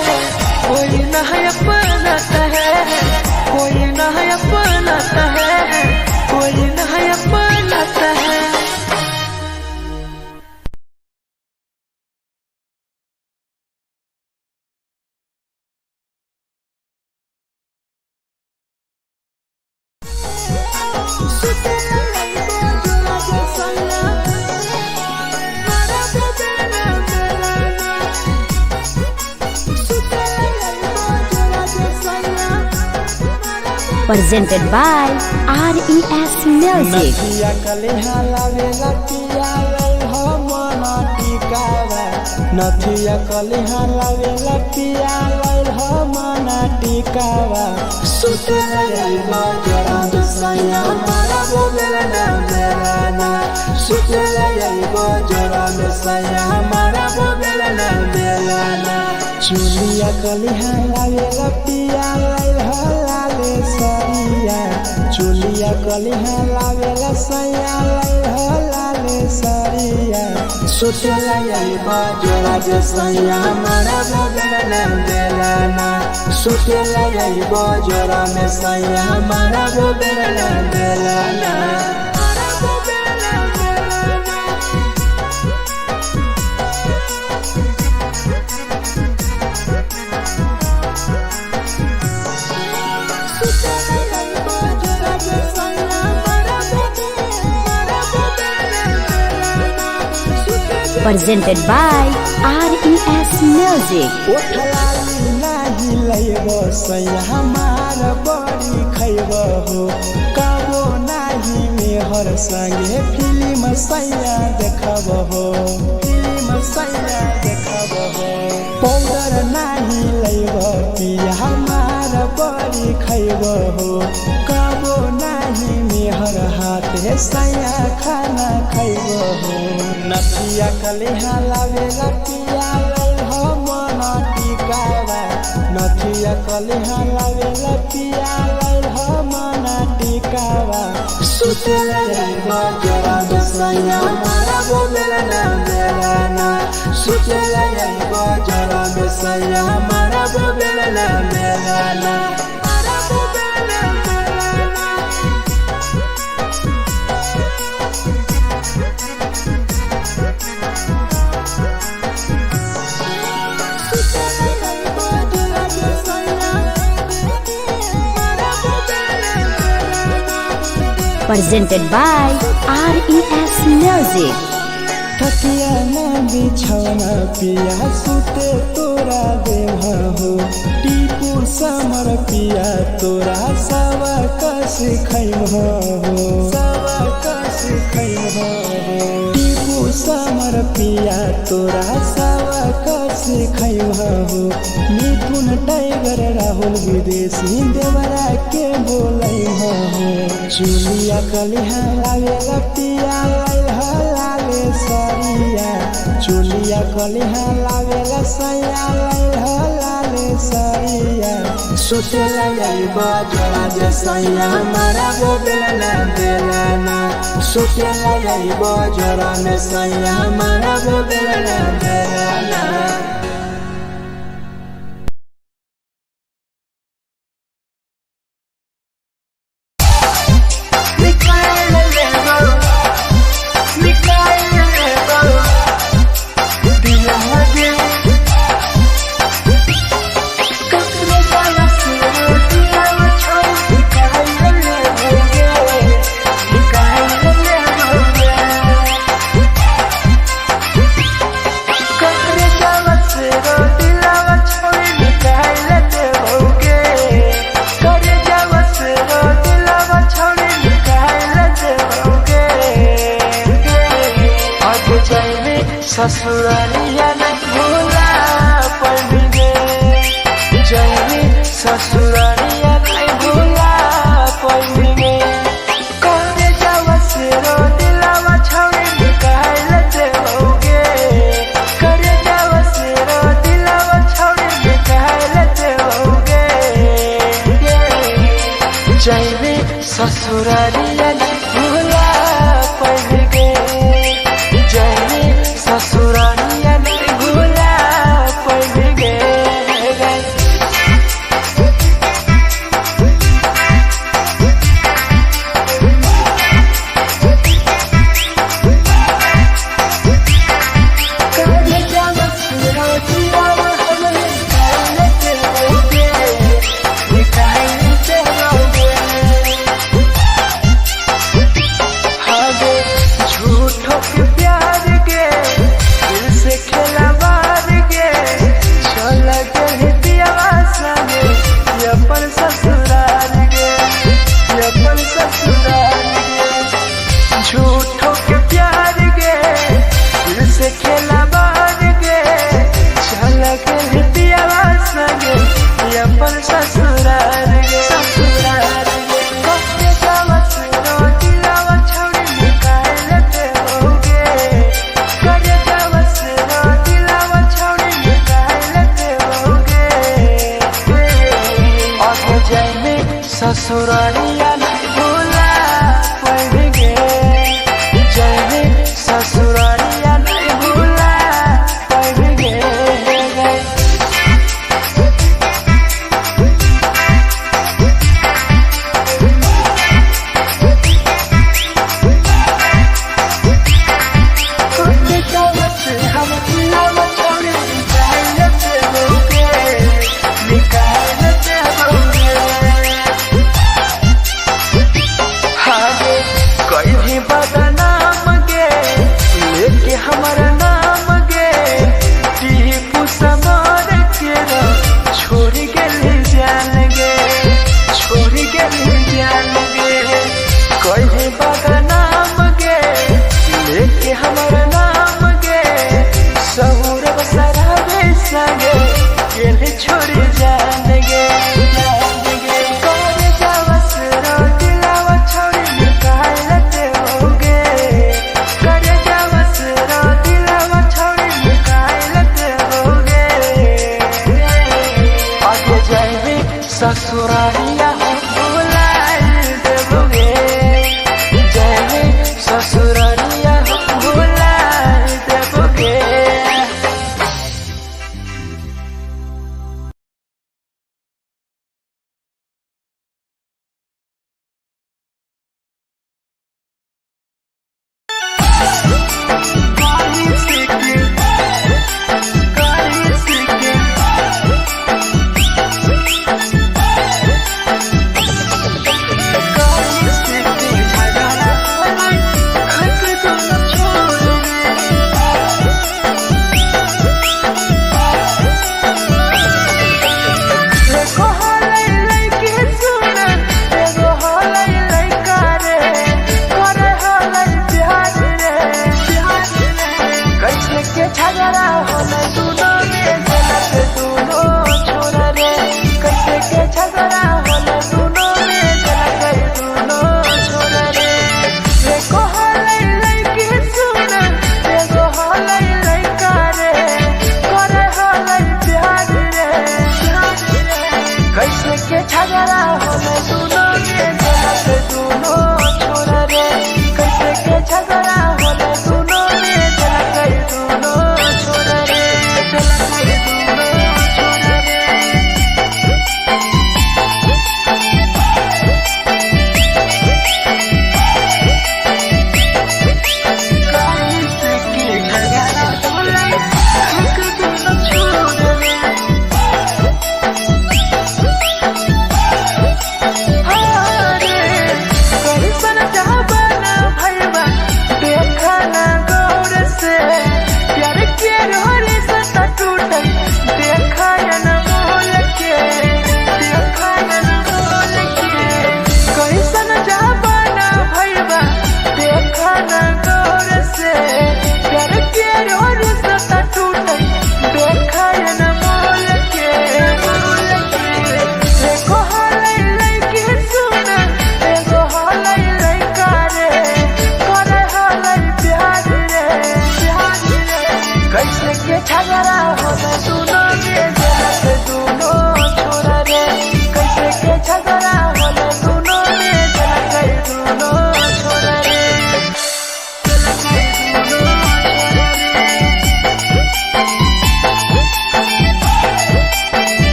कोई ना अपनाता है, कोई ना अपनाता है, कोई ना अपनाता है। Presented by RES Music. नथिया कलिहा लावेला पिया लई हो मन टिकावा, नथिया कलिहा लावेला पिया लई हो मन टिकावा। सुते लई बजरा सैया मारा बोलेला ना बेलाना, सुते लई बजरा सैया मारा बोलेला ना बेलाना। चुलिया कलिहा लावेला पिया लई हो लाले सरिया, चुलिया कलिहा लावेला सैया लई हो लाले सरिया। सुतेला यही बजरा सैया मारा बोलेला ना बेलाना, सुतेला यही बजरा में सैया मारा बोलेला ना बेलाना। Presented by RES Music. ओठलाली नाही लैबो सैया हमार बड़ी खैबो हो, कबो नाही मेहर संगे फिल्म सैया देखबो हो, फिल्म सैया देखबो हो। पाउडर नाही लैबो पिया हमार बड़ी खैबो हो, कबो नाही मेहर हाथे सैया खाना खैबो हो। नथिया कलिहा लावेला पिया लई हो मन टिकावा, नथिया कलिहा लावेला पिया लई हो मन टिकावा। सुतेला यही बजरा सैया मारा बोलेला ना बेलाना, सुतेला यही बजरा सैया मारा बोलेला ना बेलाना। Presented by RES Music. तकिया ना बिछौना पिया सुते तोरा देह हो, टीपू समर पिया तोरा सवा कस खैम हो, सवा कस खैम हो। टीपू समर पिया तोरा सवा कस खैम हो। मिथुन टाइगर राहुल विदेशी देवरा के बोलै हो। चुलिया कलिहा लावेला पिया लई हो लाले सरिया, चुलिया कलिहा लावेला सैया लई हो लाले सरिया। सुतेला यही बजरा सैया मारा बोलेला ना बेलाना, सुतेला यही बजरा में सैया मारा बोलेला ना बेलाना। ससुरालिया नहीं भूला पड़ेंगे, जाएंगे ससुरालिया नहीं भूला पड़ेंगे। कहने जावा से रो दिलावा छोड़े निकाल देओगे, करे जावा से रो दिलावा छोड़े निकाल देओगे। जाएंगे ससुरालिया नहीं भूला पड़ेंगे, जाएंगे ससुरालिया नहीं भूला छोड़ी जान गे करे जावा सरो दिलावा छोड़ी निकाल देओगे करे जावा सरो दिलावा छोड़ी निकाल देओगे आगे जाइबे ससुरालिया भुला देओगे जाइबे ससुरालिया भुला देओगे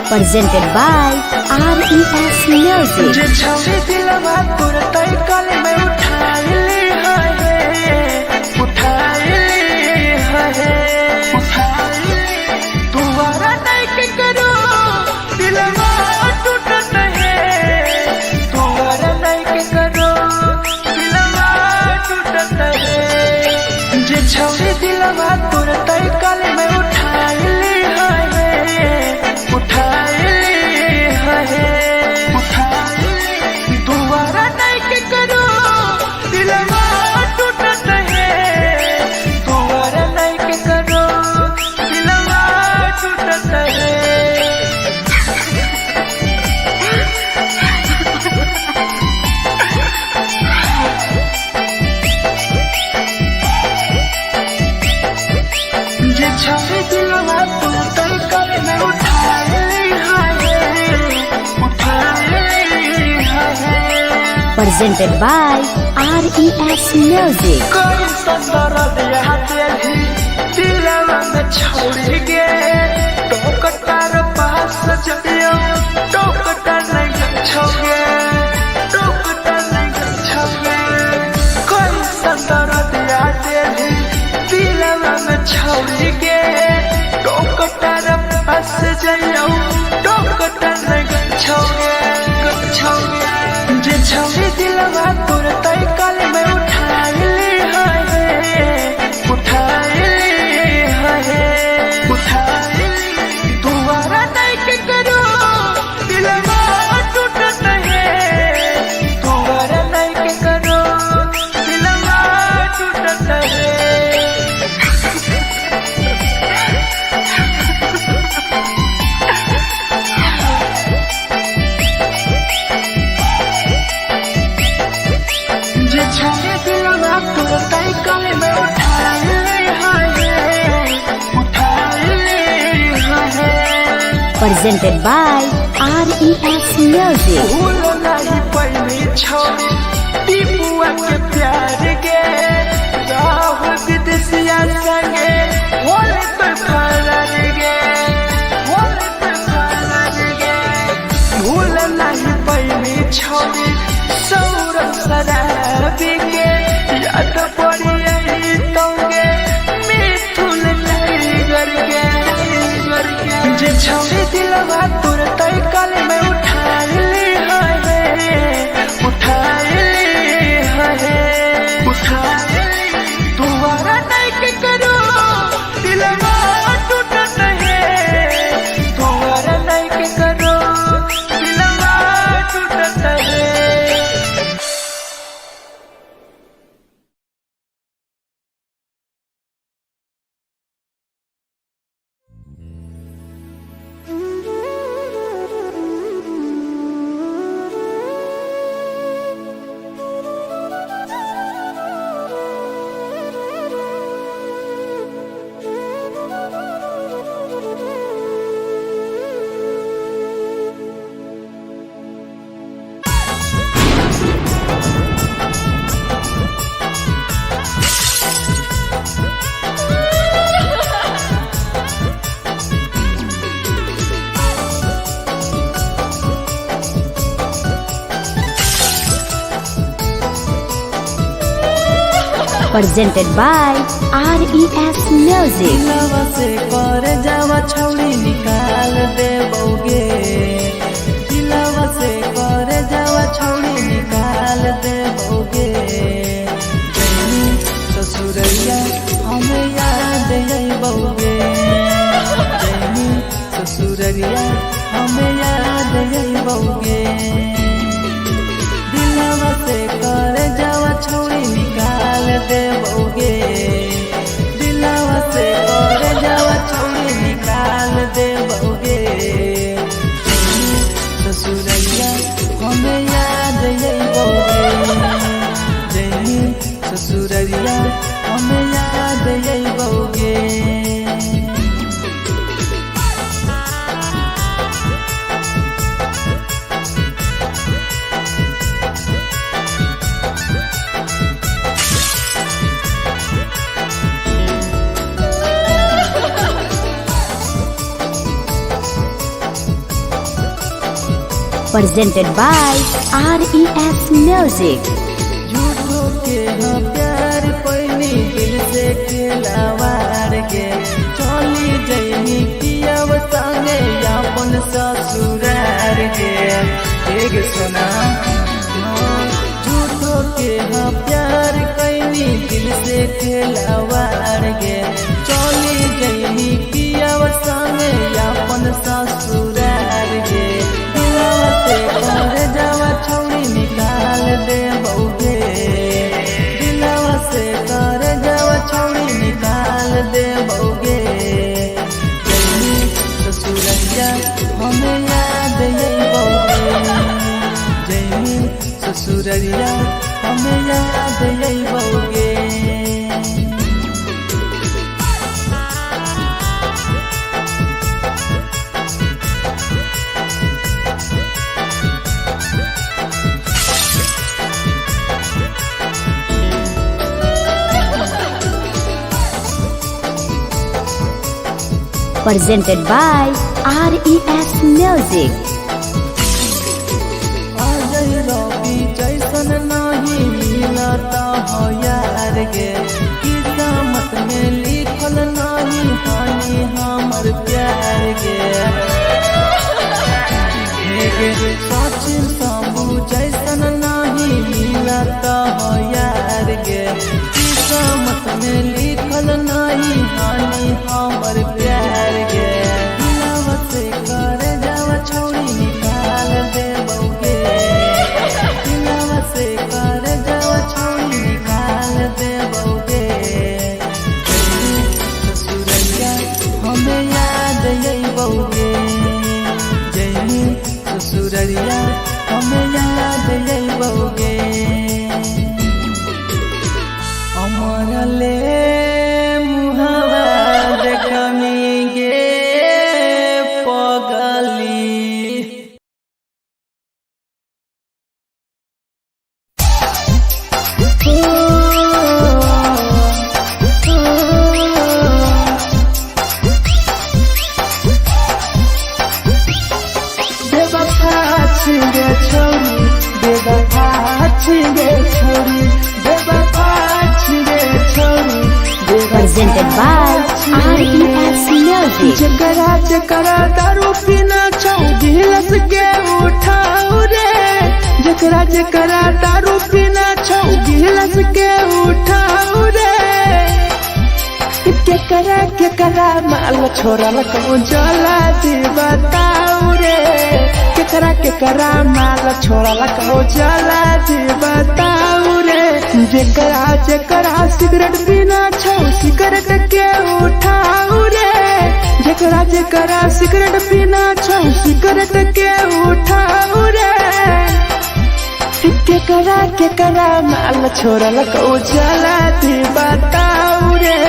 presented by RES Music. जे छवि दिलवा तोर तई कल में उठाई ले तुम्हारा नहीं के करो दिलवा टूटत है तुम्हारा नहीं के करो दिलवा टूटत है जे छवि दिलवा तोर तई कल में उठाई ले तुम्हारा नहीं के Presented by RES Music. कोई संदर दिया तेरी दिलवा में छोड़ के टोकटार पास जइयो टोकटार नहीं छोगे टोकटार नहीं छोगे कोई संदर दिया तेरी दिलवा में छोड़ के टोकटार पास जइयो टोकटार नहीं छोगे छोगे जे छोड़ी दिलवा तोर तय कल में उठाई दोबारा नहीं के करो दिलवा टूटत है दोबारा नहीं के करो दिलवा टूटत है जे छोड़े दिलवा तोर तय कल में उठाई Presented by RES Music. भूल नहीं पहली छोड़ी टीपुआ के प्यार के राहुल विदेशिया संगे होले तो फरार गे होले तो फरार गे भूल नहीं पहली छोड़ी सौरभ शराबी के याद पड़ी यही तोगे मिथुन टाइगर के जे छोड़ी दिलवा तोर तय कल में उठाई दोबारा नहीं के करो दिलवा टूटत है दोबारा नहीं के करो दिलवा टूटत है Presented by RES Music. दिलवा से कर जावा छौड़ी निकाल देबोगे दिलवा से कर जावा छौड़ी निकाल देबोगे जैनी ससुरैया हमें याद अइबोगे जैनी ससुरैया हमें याद अइबोगे दिलवा से कर जावा छौड़ी निकाल देबोगे दिलवा से कर जावा छौड़ी निकाल देबोगे ससुरैया हमें याद अइबोगे जैनी ससुरैया हमें याद अइबोगे Presented by RES Music. झूठो के हाँ प्यार पैनी दिल से खिलावार के चली जैनी पियाव संगे अपन ससुरार के एक सुना झूठो के हाँ प्यार कैनी दिल से खिलावार के चली जैनी पियाव संगे अपन ससुरार के कर जावा छौड़ी निकाल देबोगे दिलवा से कर जावा छौड़ी निकाल देबोगे जैनी ससुरैया हमें याद अइबोगे जैनी ससुरैया हमें याद अइबोगे presented by RES Music. रवि जैसन नहीं मिलता हो यार गे, किस्मत में लिखल नहीं हानि हमर प्यार गे। सचिन शंभू जैसन नहीं मिलता हो यार गे, किस्मत में लिखल नहीं हानि हमर प्यार गे। दिलवा से कर जावा छोड़ी निकाल दे बउगे, से कर जावा छोड़ी निकाल दे बउगे। ससुरैया हमें याद आई बउगे, जैनी ससुरैया हमें याद आई बउगे। अमर ले मुहावा देखमी गे पगली। Presented by RES Music. जकरा जकरा दारू पीना चाहूँ गिलास के उठाओ रे, जकरा जकरा दारू पीना चाहूँ गिलास के उठाओ रे। केकरा माल छोड़ल कहूँ जला दी बताओ रे, केकरा माल छोड़ल कहूँ जला दी बताओ रे। जकरा जकरा सिगरेट पीना छाऊ सिगरेट के उठाओ रे, जकरा जकरा सिगरेट पीना छाऊ सिगरेट के उठाओ रे। केकरा माल छोड़ल कहूँ जला दी बताओ रे,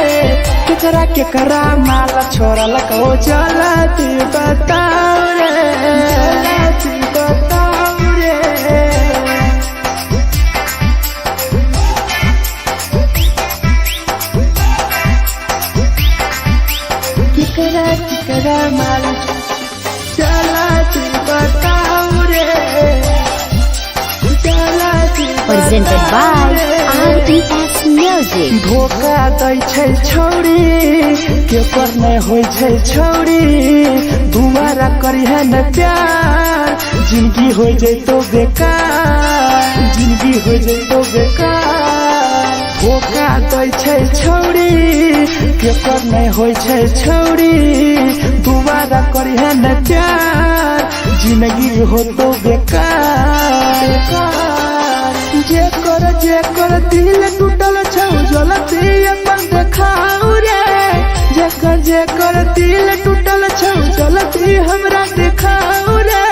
केकरा माल छोड़ल कहूँ जला दी बताओ रे, जला दी बताओ रे। केकरा माल चला दी बताओ रे, चला दी Presented by RES Music. धोखा दै छै छौरी केकर नहीं होइ छै छौरी, दुबारा करिहे न प्यार जिंदगी हो जैतो बेकार, जिंदगी हो जैतो बेकार। धोखा दै छै छौरी केकर नहीं होइ छै छौरी, दुबारा करिहे न प्यार जिंदगी हो तो बेकार। जेकर दिल टूटल छौ जलती अपन देखाओ रे, जेकर दिल टूटल छौ जलती हमरा देखाओ रे।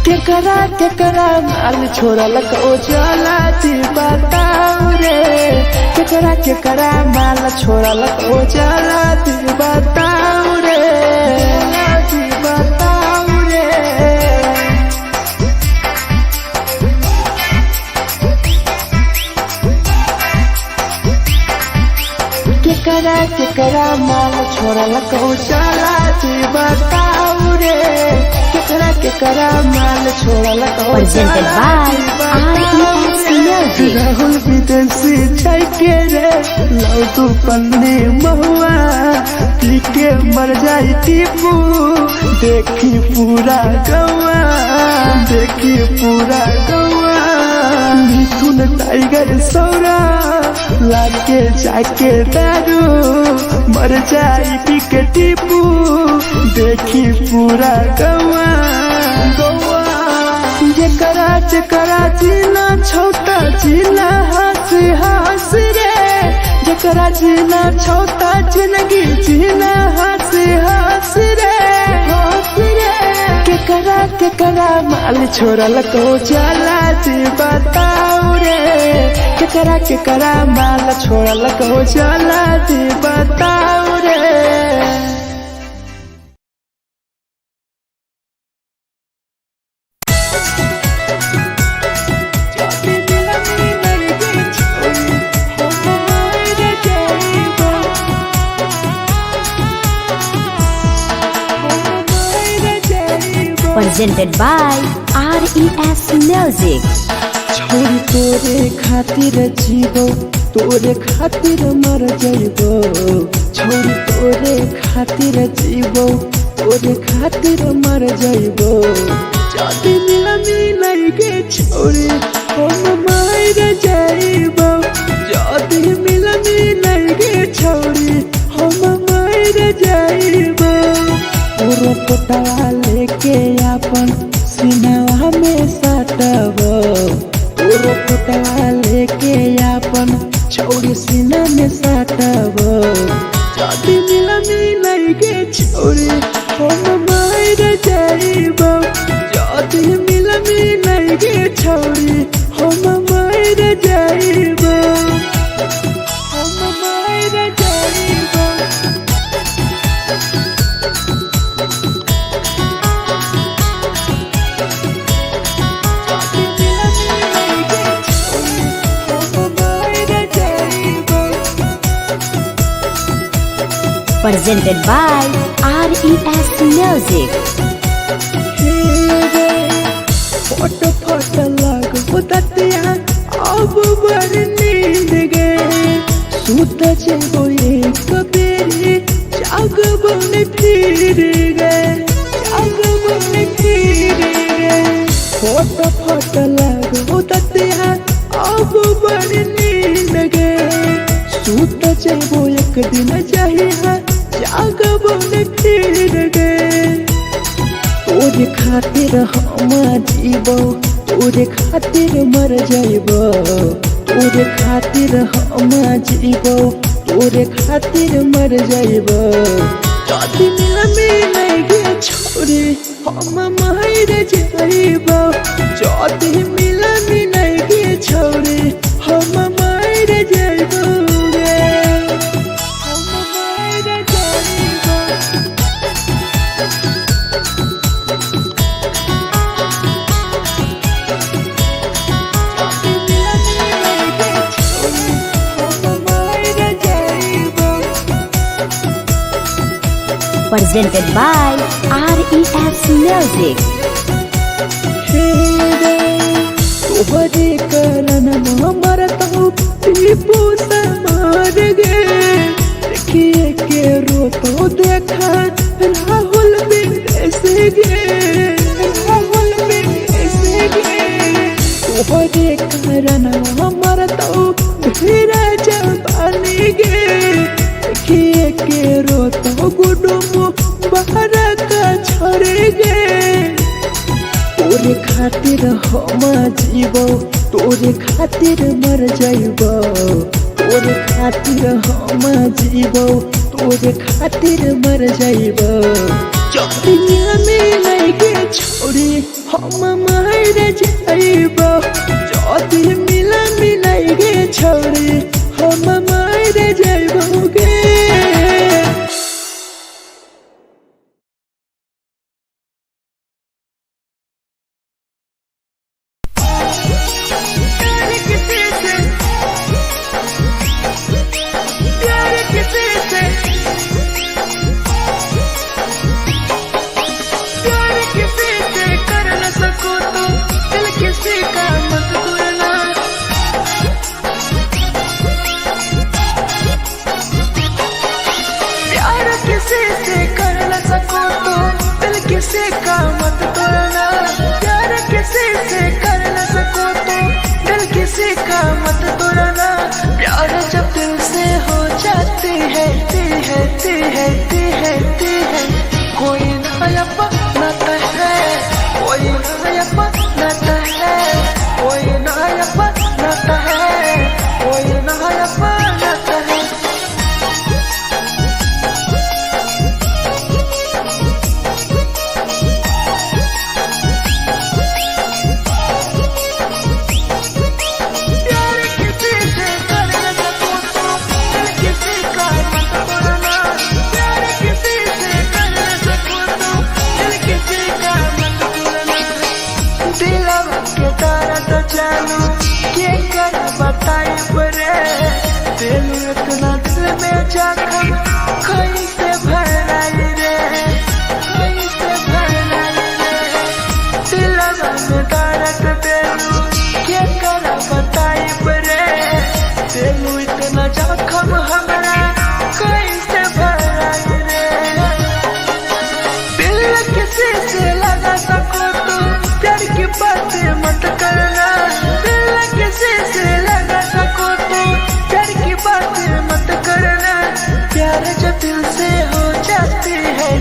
केकरा माल छोड़ल कहूँ जलती बताओ रे, केकरा माल छोड़ल कहूँ जलती बताओ रे, जलती बताओ रे। केकरा माल छोड़ल कहूँ चला दी बताओ रे, केकरा माल छोड़ल कहूँ Presented by RES Music. Rahul विदेशी छै के रे लौ तू पन्नी महुआ, पी के मर जाई टीपू देखी पूरा गौआ, देखी पूरा गौआ। मिथुन टाइगर सौरा लाके जाके दारू मर जाई पी के टीपू देखी पूरा गौआ, गौआ। जकरा जीना छोटा जीना हंसी हंसी रे, जकरा जीना छोटा जिंदगी जीना हंसी हंसी रे, हंसी रे। केकरा माल छोड़ल कहूँ जला दी बताओ रे, केकरा माल छोड़ल कहूँ जला दी बताओ रे। Presented by RES Music. छोरी तोरे खातिर जीवो तोरे खातिर मर जाइबो छोरी तोरे खातिर जीवो तोरे खातिर मर जाइबो जाति मिलाई के छोरी हम मार जाइबो जाति मिलाई के छोरी हम मार जाइबो पूरा पोटवा लेके अपन सीनावा में साटबो पूरा पोटवा लेके अपन छोरी सीना में साटबो जाति मिलाई के छोरी हम मार जाइबो जाति मिलाई के छोरी हम मार जाइबो हम मार जाइबो Presented by RES Music. फोट फोट लगो ततिया अब बर नींद गए सुत जेबो एक बेरी जागबो ने फिर गए जागबो ने फिर गए फोट फोट लगो ततिया अब बर नींद गए सुत जेबो एक दिन चाहिए जागबो ने फिर गए तोरे खातिर हम जीवो तोरे खातिर मर जाइबो तोरे खातिर हम जीवो तोरे खातिर मर जाइबो जाति मिलाई के छोरी हम मार जाइबो जाति मिलाई के छोरी हम मार जाइबो हम मार जाइबो Presented by RES Music. तोहरे करन मरत हूँ टीपू से मार गे देखिए के रोतो देखा राहुल विदेश गे राहुल विदेश गे तोहरे करन मरत हूँ धीरे जवानी गे देखिए के रोतो गुडुमो बाहर का छोड़ गे तोरे खातिर हम जीवो तोरे खातिर मर जाइबो तोरे खातिर हम जीवो तोरे खातिर मर जाइबो जाति मिलाई के छोरी हम मार जाइबो जाति मिलाई के छोरी हम मार जाइबो गे के करा बताई बरे तेलू इतना जखम हमरा कैसे भराई रे दिल किसी से लगा सको तो प्यार की बातें मत करना दिल किसी से लगा सको तो प्यार की बातें मत करना प्यार जो दिल से हो जाती है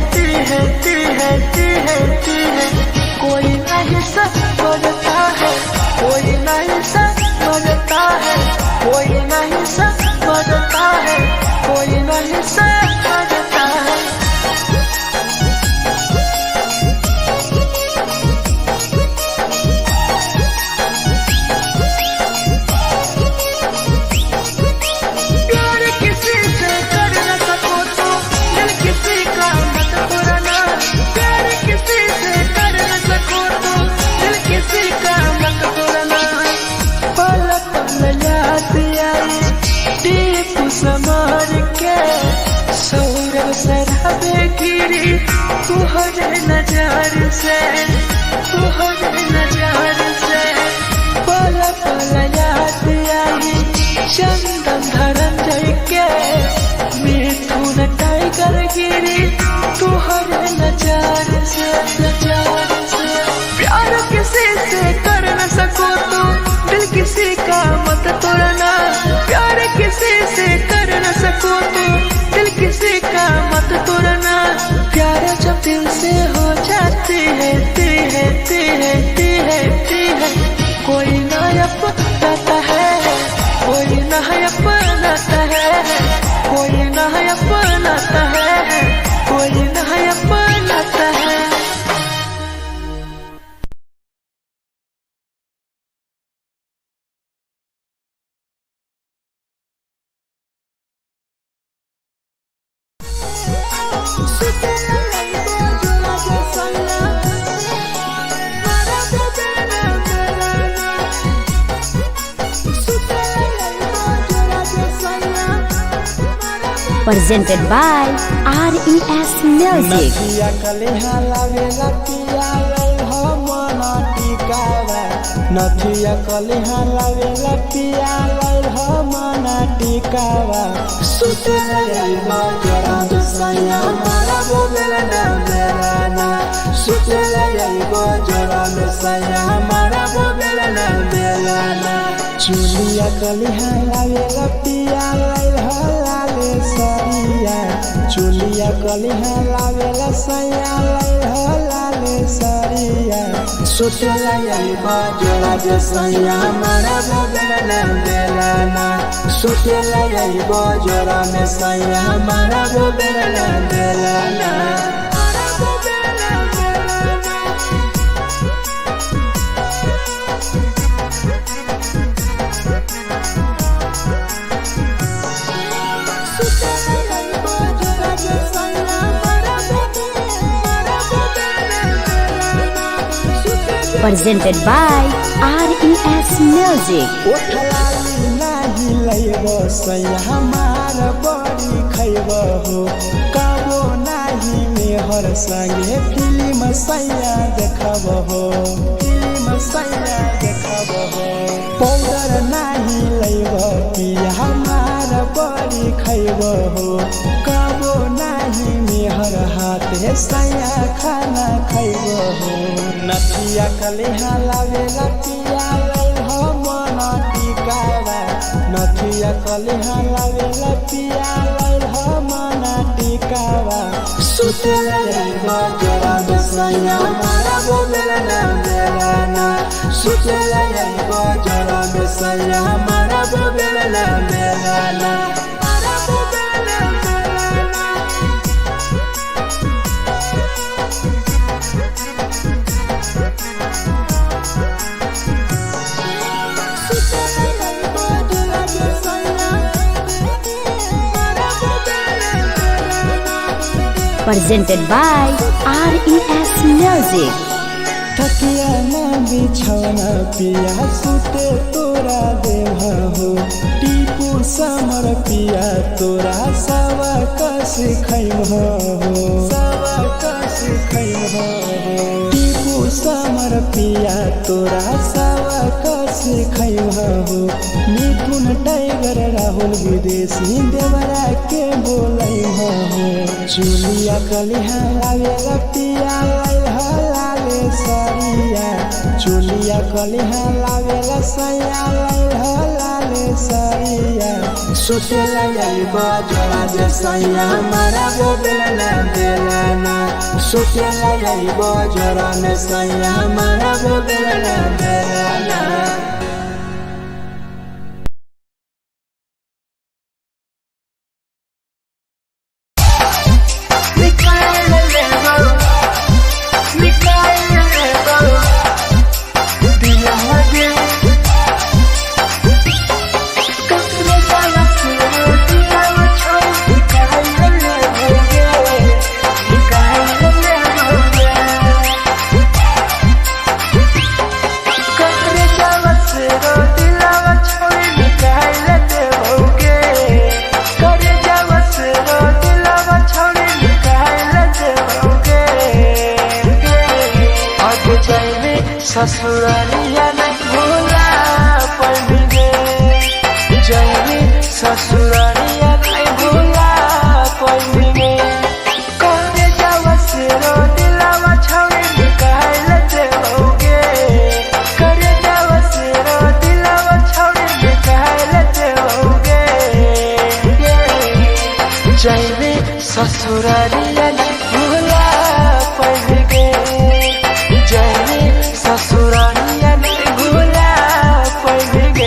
कोई नहीं समझता है कोई नहीं समझता है कोई नहीं समझता है कोई नहीं समझता है प्यार किसी से कर न सको तो दिल किसी का मत तोड़ना प्यार किसी से कर न सको तो दिल किसी का मत तोड़ना पल पल याद आई टीपू समार के सौरभ शराबे गिरी तुहरे नजर से पल पल याद आई चंदन धरंजय के मिथुन टाइगर गिरी तुहरे नजर से प्यार किसी से कर न सको तो दिल किसी का मत तोड़ना प्यार किसी से कर न सको तो दिल किसी का मत तोड़ना प्यार जब दिल से हो जाती है कोई ना अपनाता है कोई ना अपनाता है कोई ना अपनाता है कोई ना अपनाता है Presented by RES Music. नथिया कलिहा लावेला पिया लई हो मना टिकावा नथिया कलिहा लावेला पिया लई हो मना टिकावा सुतला जाइबा जरा सैया मारा बोलेला ना बेलाना सुतला जाइबा जरा सैया मारा बोलेला ना बेलाना चुलिया कलिहा लावेला पिया लई हो लाले सरिया चुलिया कलिहा लावेला सैया लई हो लाले सरिया सुतला जाइबा जरा सैया मारा बोलेला ना बेलाना सुतला जाइबा जरा सैया मारा बोलेला ना बेलाना Presented by RES Music. ओठलाली नाही लइबो सैया हमार बड़ी खइबो हो कबो नाही मेहर संगे फिल्म सैया देखबो हो पाउडर नाही लइबो पिया हमार बड़ी खइबो हो कबो नाही मेहर हाथे सैया खाना खइबो हो नथिया कलिहा लावेला पिया लई हो मना टिकावा नथिया कलिहा लावेला पिया लई हो मना टिकावा सुतला जाइबा जरा सैया मारा बोलेला ना बेलाना सुतला जाइबा जरा सैया मारा बोलेला ना बेलाना Presented by RES Music. तकिया ना बिछौना पिया सुते तोरा देह हो टीपू समर पिया तोरा सवा कस खैम हो टीपू समर पिया तोरा सावा कसे खैहा हो मिथुन टाइगर राहुल विदेशी देवरा के बोलैहा हो चुलिया कलिहा लावेला पिया लैहा लाले सरिया चुलिया कलिहा लावेला सैया लैहा लाले सरिया सुतेला जाइबा जोड़ा जे सैया मारा वो बेला बेलाना सुतेला जाइबा जोड़ा में सैया मारा वो बेला बेलाना ससुरालिया नहीं भूला पड़ेंगे जाएंगे ससुरालिया नहीं भूला पड़ेंगे करे जावा से रो दिलावा छावे निकाल लेते होगे करे जावा से रो दिलावा छावे निकाल लेते होगे जाएंगे ससुरालिया नहीं भूला पड़ेंगे ससुरालिया नहीं भूला पड़ेंगे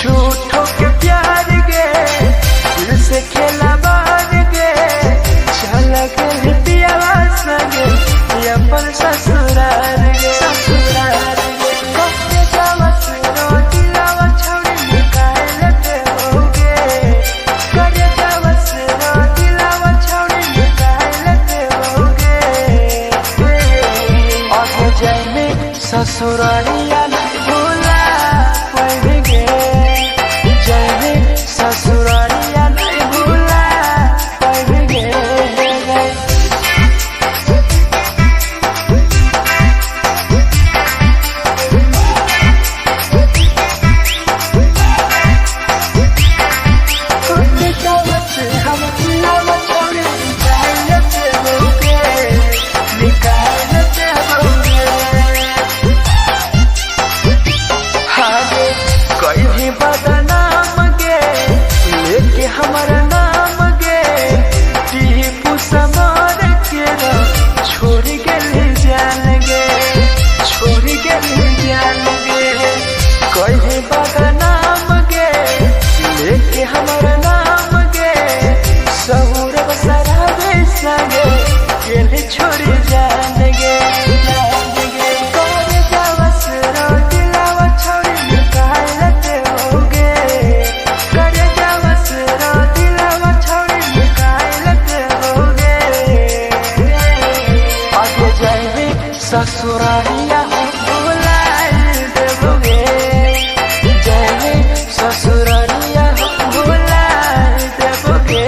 झूठों के प्यार के दिल से खेला बार के चल के पियावा संगे अपन ससुराल गे ससुराल गे कब जावा से रो दिलावा छोड़ी निकाल लेते होगे कर जावा से रो दिलावा छोड़ी निकाल लेते होगे और जाने ससुरालिया नहीं भूला पड़ेंगे ससुरालिया नहीं भूला पड़ेंगे हम दिलावा छोड़े निकाल लेते होगे निकाल लेते होगे आगे कोई भी बदनाम गे लेके हमारा नाम गे टीपू समार के छोड़ गए जान गे छोड़ गए जान गे कोई भी बदनाम गे लेके हमारा नाम गे सहूर बसरा संगे गेले छोड़ जान गे ससुरालिया भूला देबोगे जाएंगे ससुरालिया भूला देबोगे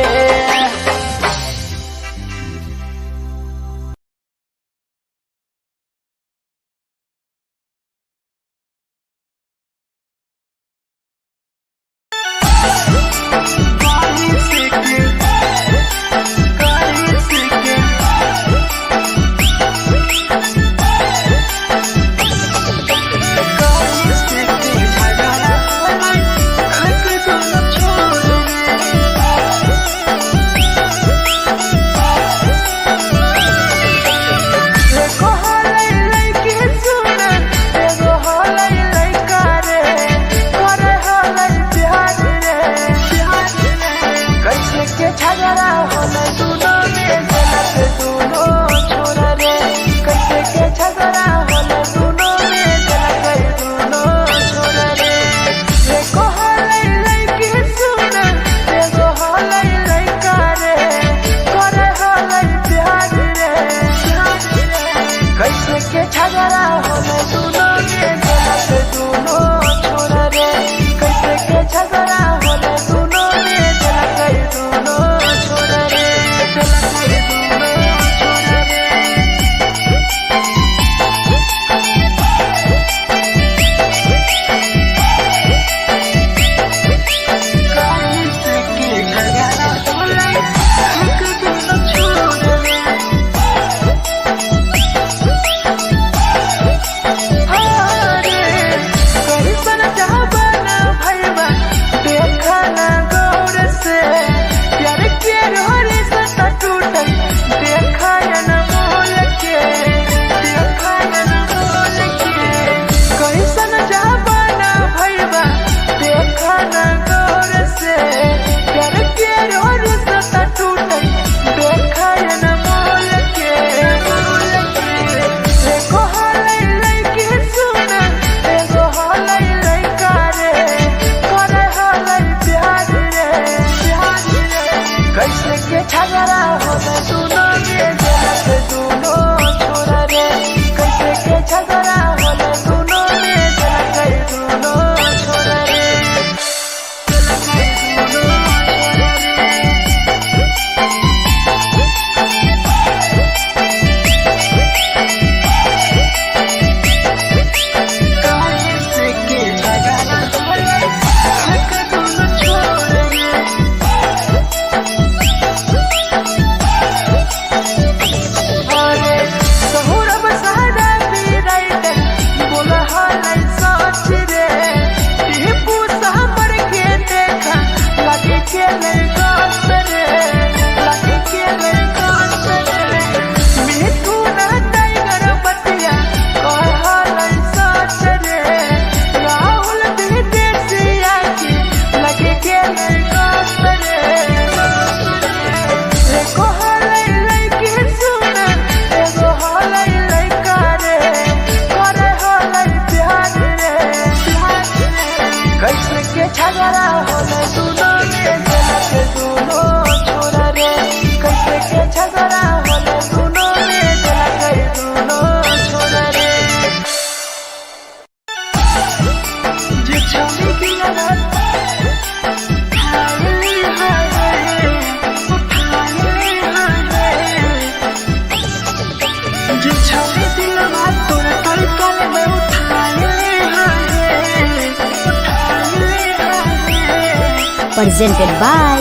presented by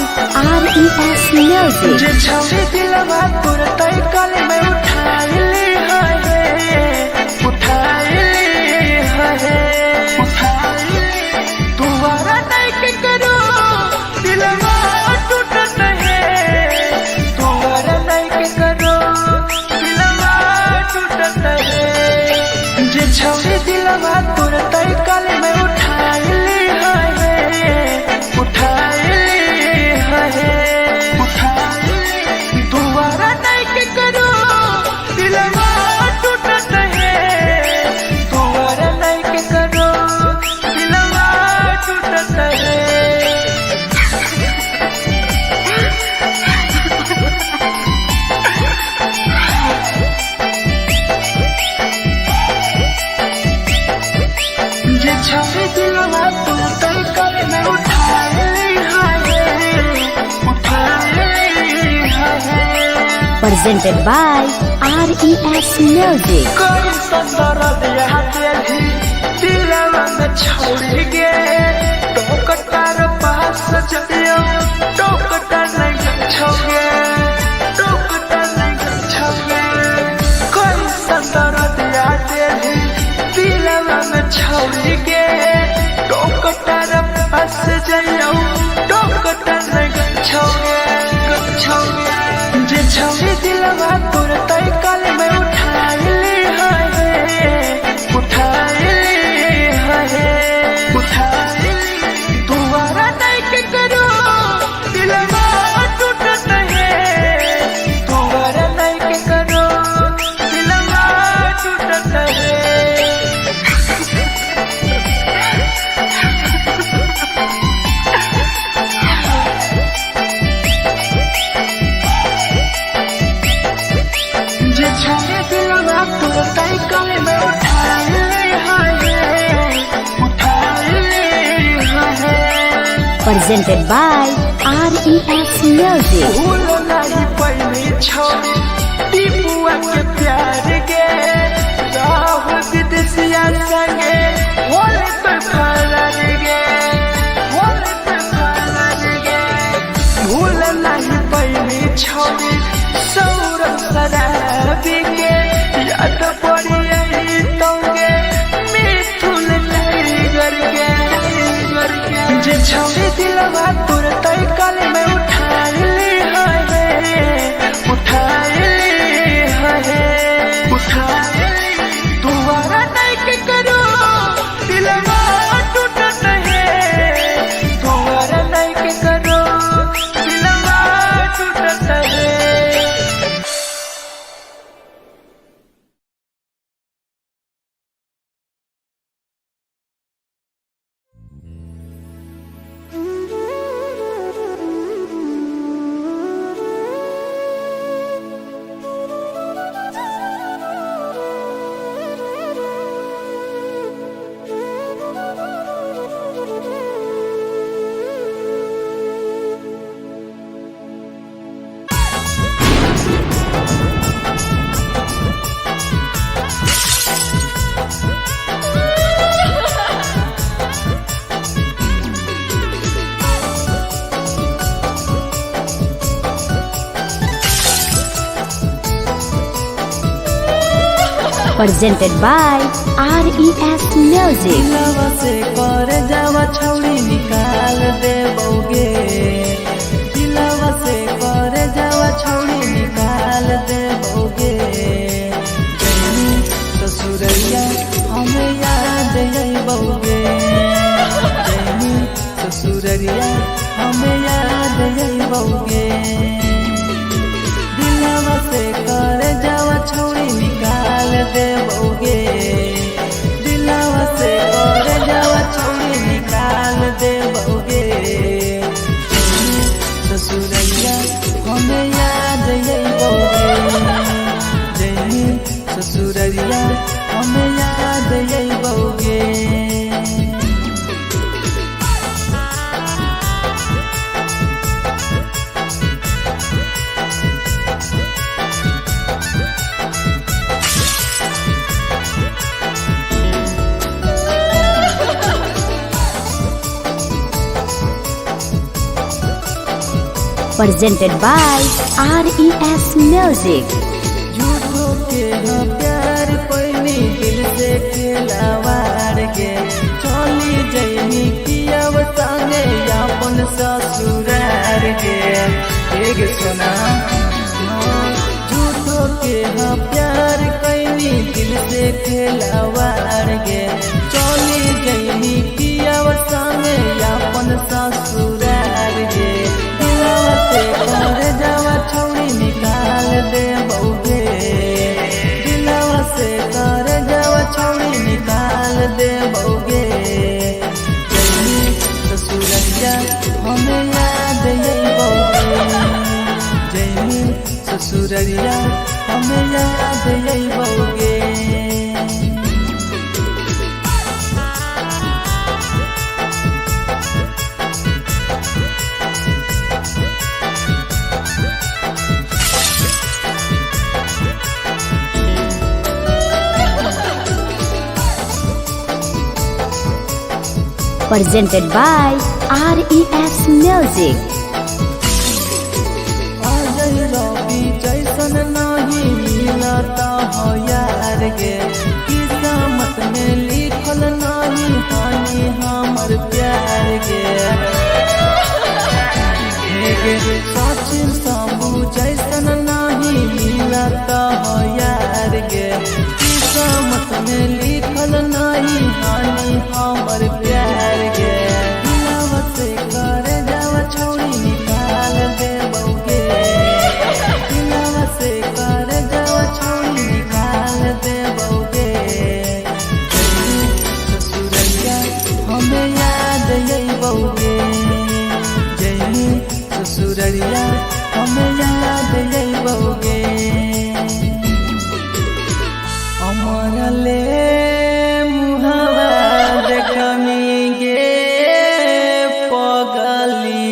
RES Music. जे छवि दिलवा तोर तय कल में उठाइली है तुम्हारा नहीं के करो दिलवा टूटत है तुम्हारा नहीं के करो दिलवा टूटत है जे छवि दिलवा तोर तय कल में उठाइली है तुम्हारा नहीं के करो दिलवा टूटत है तुम्हारा नहीं के करो दिलवा टूटत है जे छवि दिलवा तू तय कल में उठाइली है Presented by RES Music. कोई संदर दिया तेरी दिलवा में छोड़ गे टोकटार पास जइयो टोकटार नहीं छोगे टोकटार नहीं छोगे कोई संदर दिया तेरी दिलवा में छोड़ गे टोकटार पास जइयो टोकटार नहीं छोगे जे छवि दिलवा तोर तय कल में उठाइली है तुम्हारा नहीं के करो दिलवा टूटत है तुम्हारा नहीं के करो दिलवा टूटत है जे छवि दिलवा तोर तय कल में उठाइली है Presented by RES Music. भूल नहीं पहली छोड़ी टीपुआ के प्यार गे राहुल विदेशिया संगे होले पे फरार गे भूल नहीं पहली छोड़ी सौरभ शराबी के याद पड़ी यही तोगे मिथुन टाइगर के जे छवि दिलवा तोर तय कल में उठाइली है तुम्हारा नहीं के करो दिलवा टूटत है तुम्हारा नहीं के करो दिलवा टूटत है Presented by RES Music. दिलवा से कर जावा छौड़ी निकाल देबोगे दिलवा से कर जावा छौड़ी निकाल देबोगे जैनी ससुरैया हमें याद अइबोगे जैनी ससुरैया हमें याद अइबोगे दिलवा से कर जावा छौड़ी निकाल देबोगे दिलवा से कर जावा छौड़ी निकाल देबोगे ससुरैया हमें याद अइबोगे जैनी ससुरैया हमें याद अइबोगे presented by RES Music. झूठो के हाँ प्यार पैनी दिल से खिलावाड़ के चली जैनी किया बताने अपन ससुरार के एक सुना झूठो के हाँ प्यार पैनी दिल से खिलावाड़ के चली जैनी किया बताने अपन ससुरार के दिलवा से कर जावा छौड़ी निकाल दे बउगे दिलवा से कर जावा छौड़ी निकाल दे बउगे जैनी ससुरैया हमें याद यही बउगे जैनी ससुरैया हमें याद यही बउगे Presented by RES Music. आजल रवि जैसन नहीं मिलता हो यार गे किस्मत में लिखल नहीं हानि हमर प्यार गे सचिन साबू जैसन नहीं मिलता हो यार गे किस्मत में लिखल नहीं हानि हमर प्यार गे दिलवा से कर जावा छौड़ी निकाल दे बउगे दिलवा से कर जावा छौड़ी निकाल दे बउगे ससुरैया हमें याद यही बउगे जैनी ससुरैया हमें याद यही बउगे अमर ले मुहावा देखनी गे पगली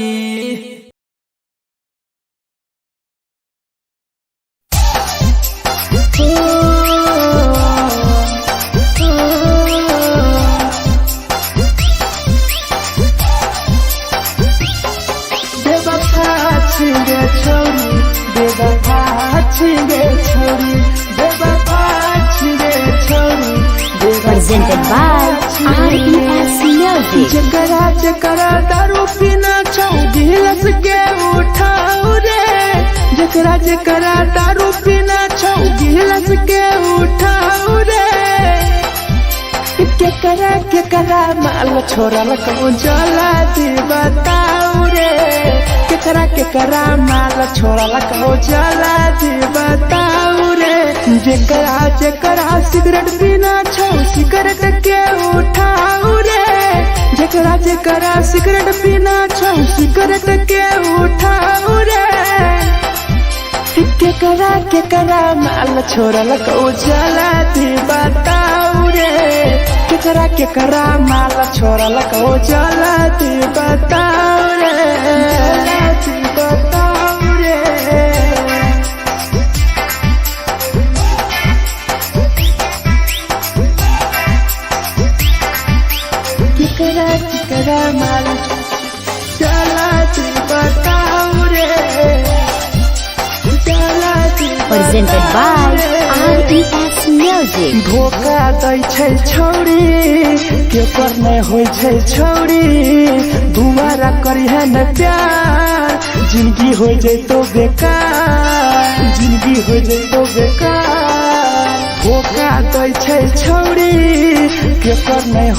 बेवफा छिगे छोरी बेवफा छिगे छोरी बेवफा छिगे छोरी Presented by RES Music. जकरा जकरा दारू पीना छौ गिलास के उठाऊ रे जकरा जकरा दारू पीना छौ गिलास के उठाऊ रे केकरा माल छोड़ल कहूँ जला दी बताऊ रे केकरा माल छोड़ल कहूँ जला दी बताऊ रे जकरा सिगरेट पीना छौ सिगरेट के उठाऊ रे जकरा सिगरेट पीना छौ सिगरेट के उठाऊ रे केकरा माल छोड़ल कहूँ जला दी बताऊ रे केकरा माल छोड़ल कहूँ जला दी बताऊ रे जला दी बताऊ रे केकरा माल चला दी बताऊ रे चला दी Presented by RES Music. धोखा दै छै छौड़ी केकर नहीं होइ छै छौड़ी दुबारा करी है न प्यार जिंदगी हो जैतो बेकार जिंदगी हो जैतो बेकार धोखा दै छै छौड़ी केकर नहीं होइ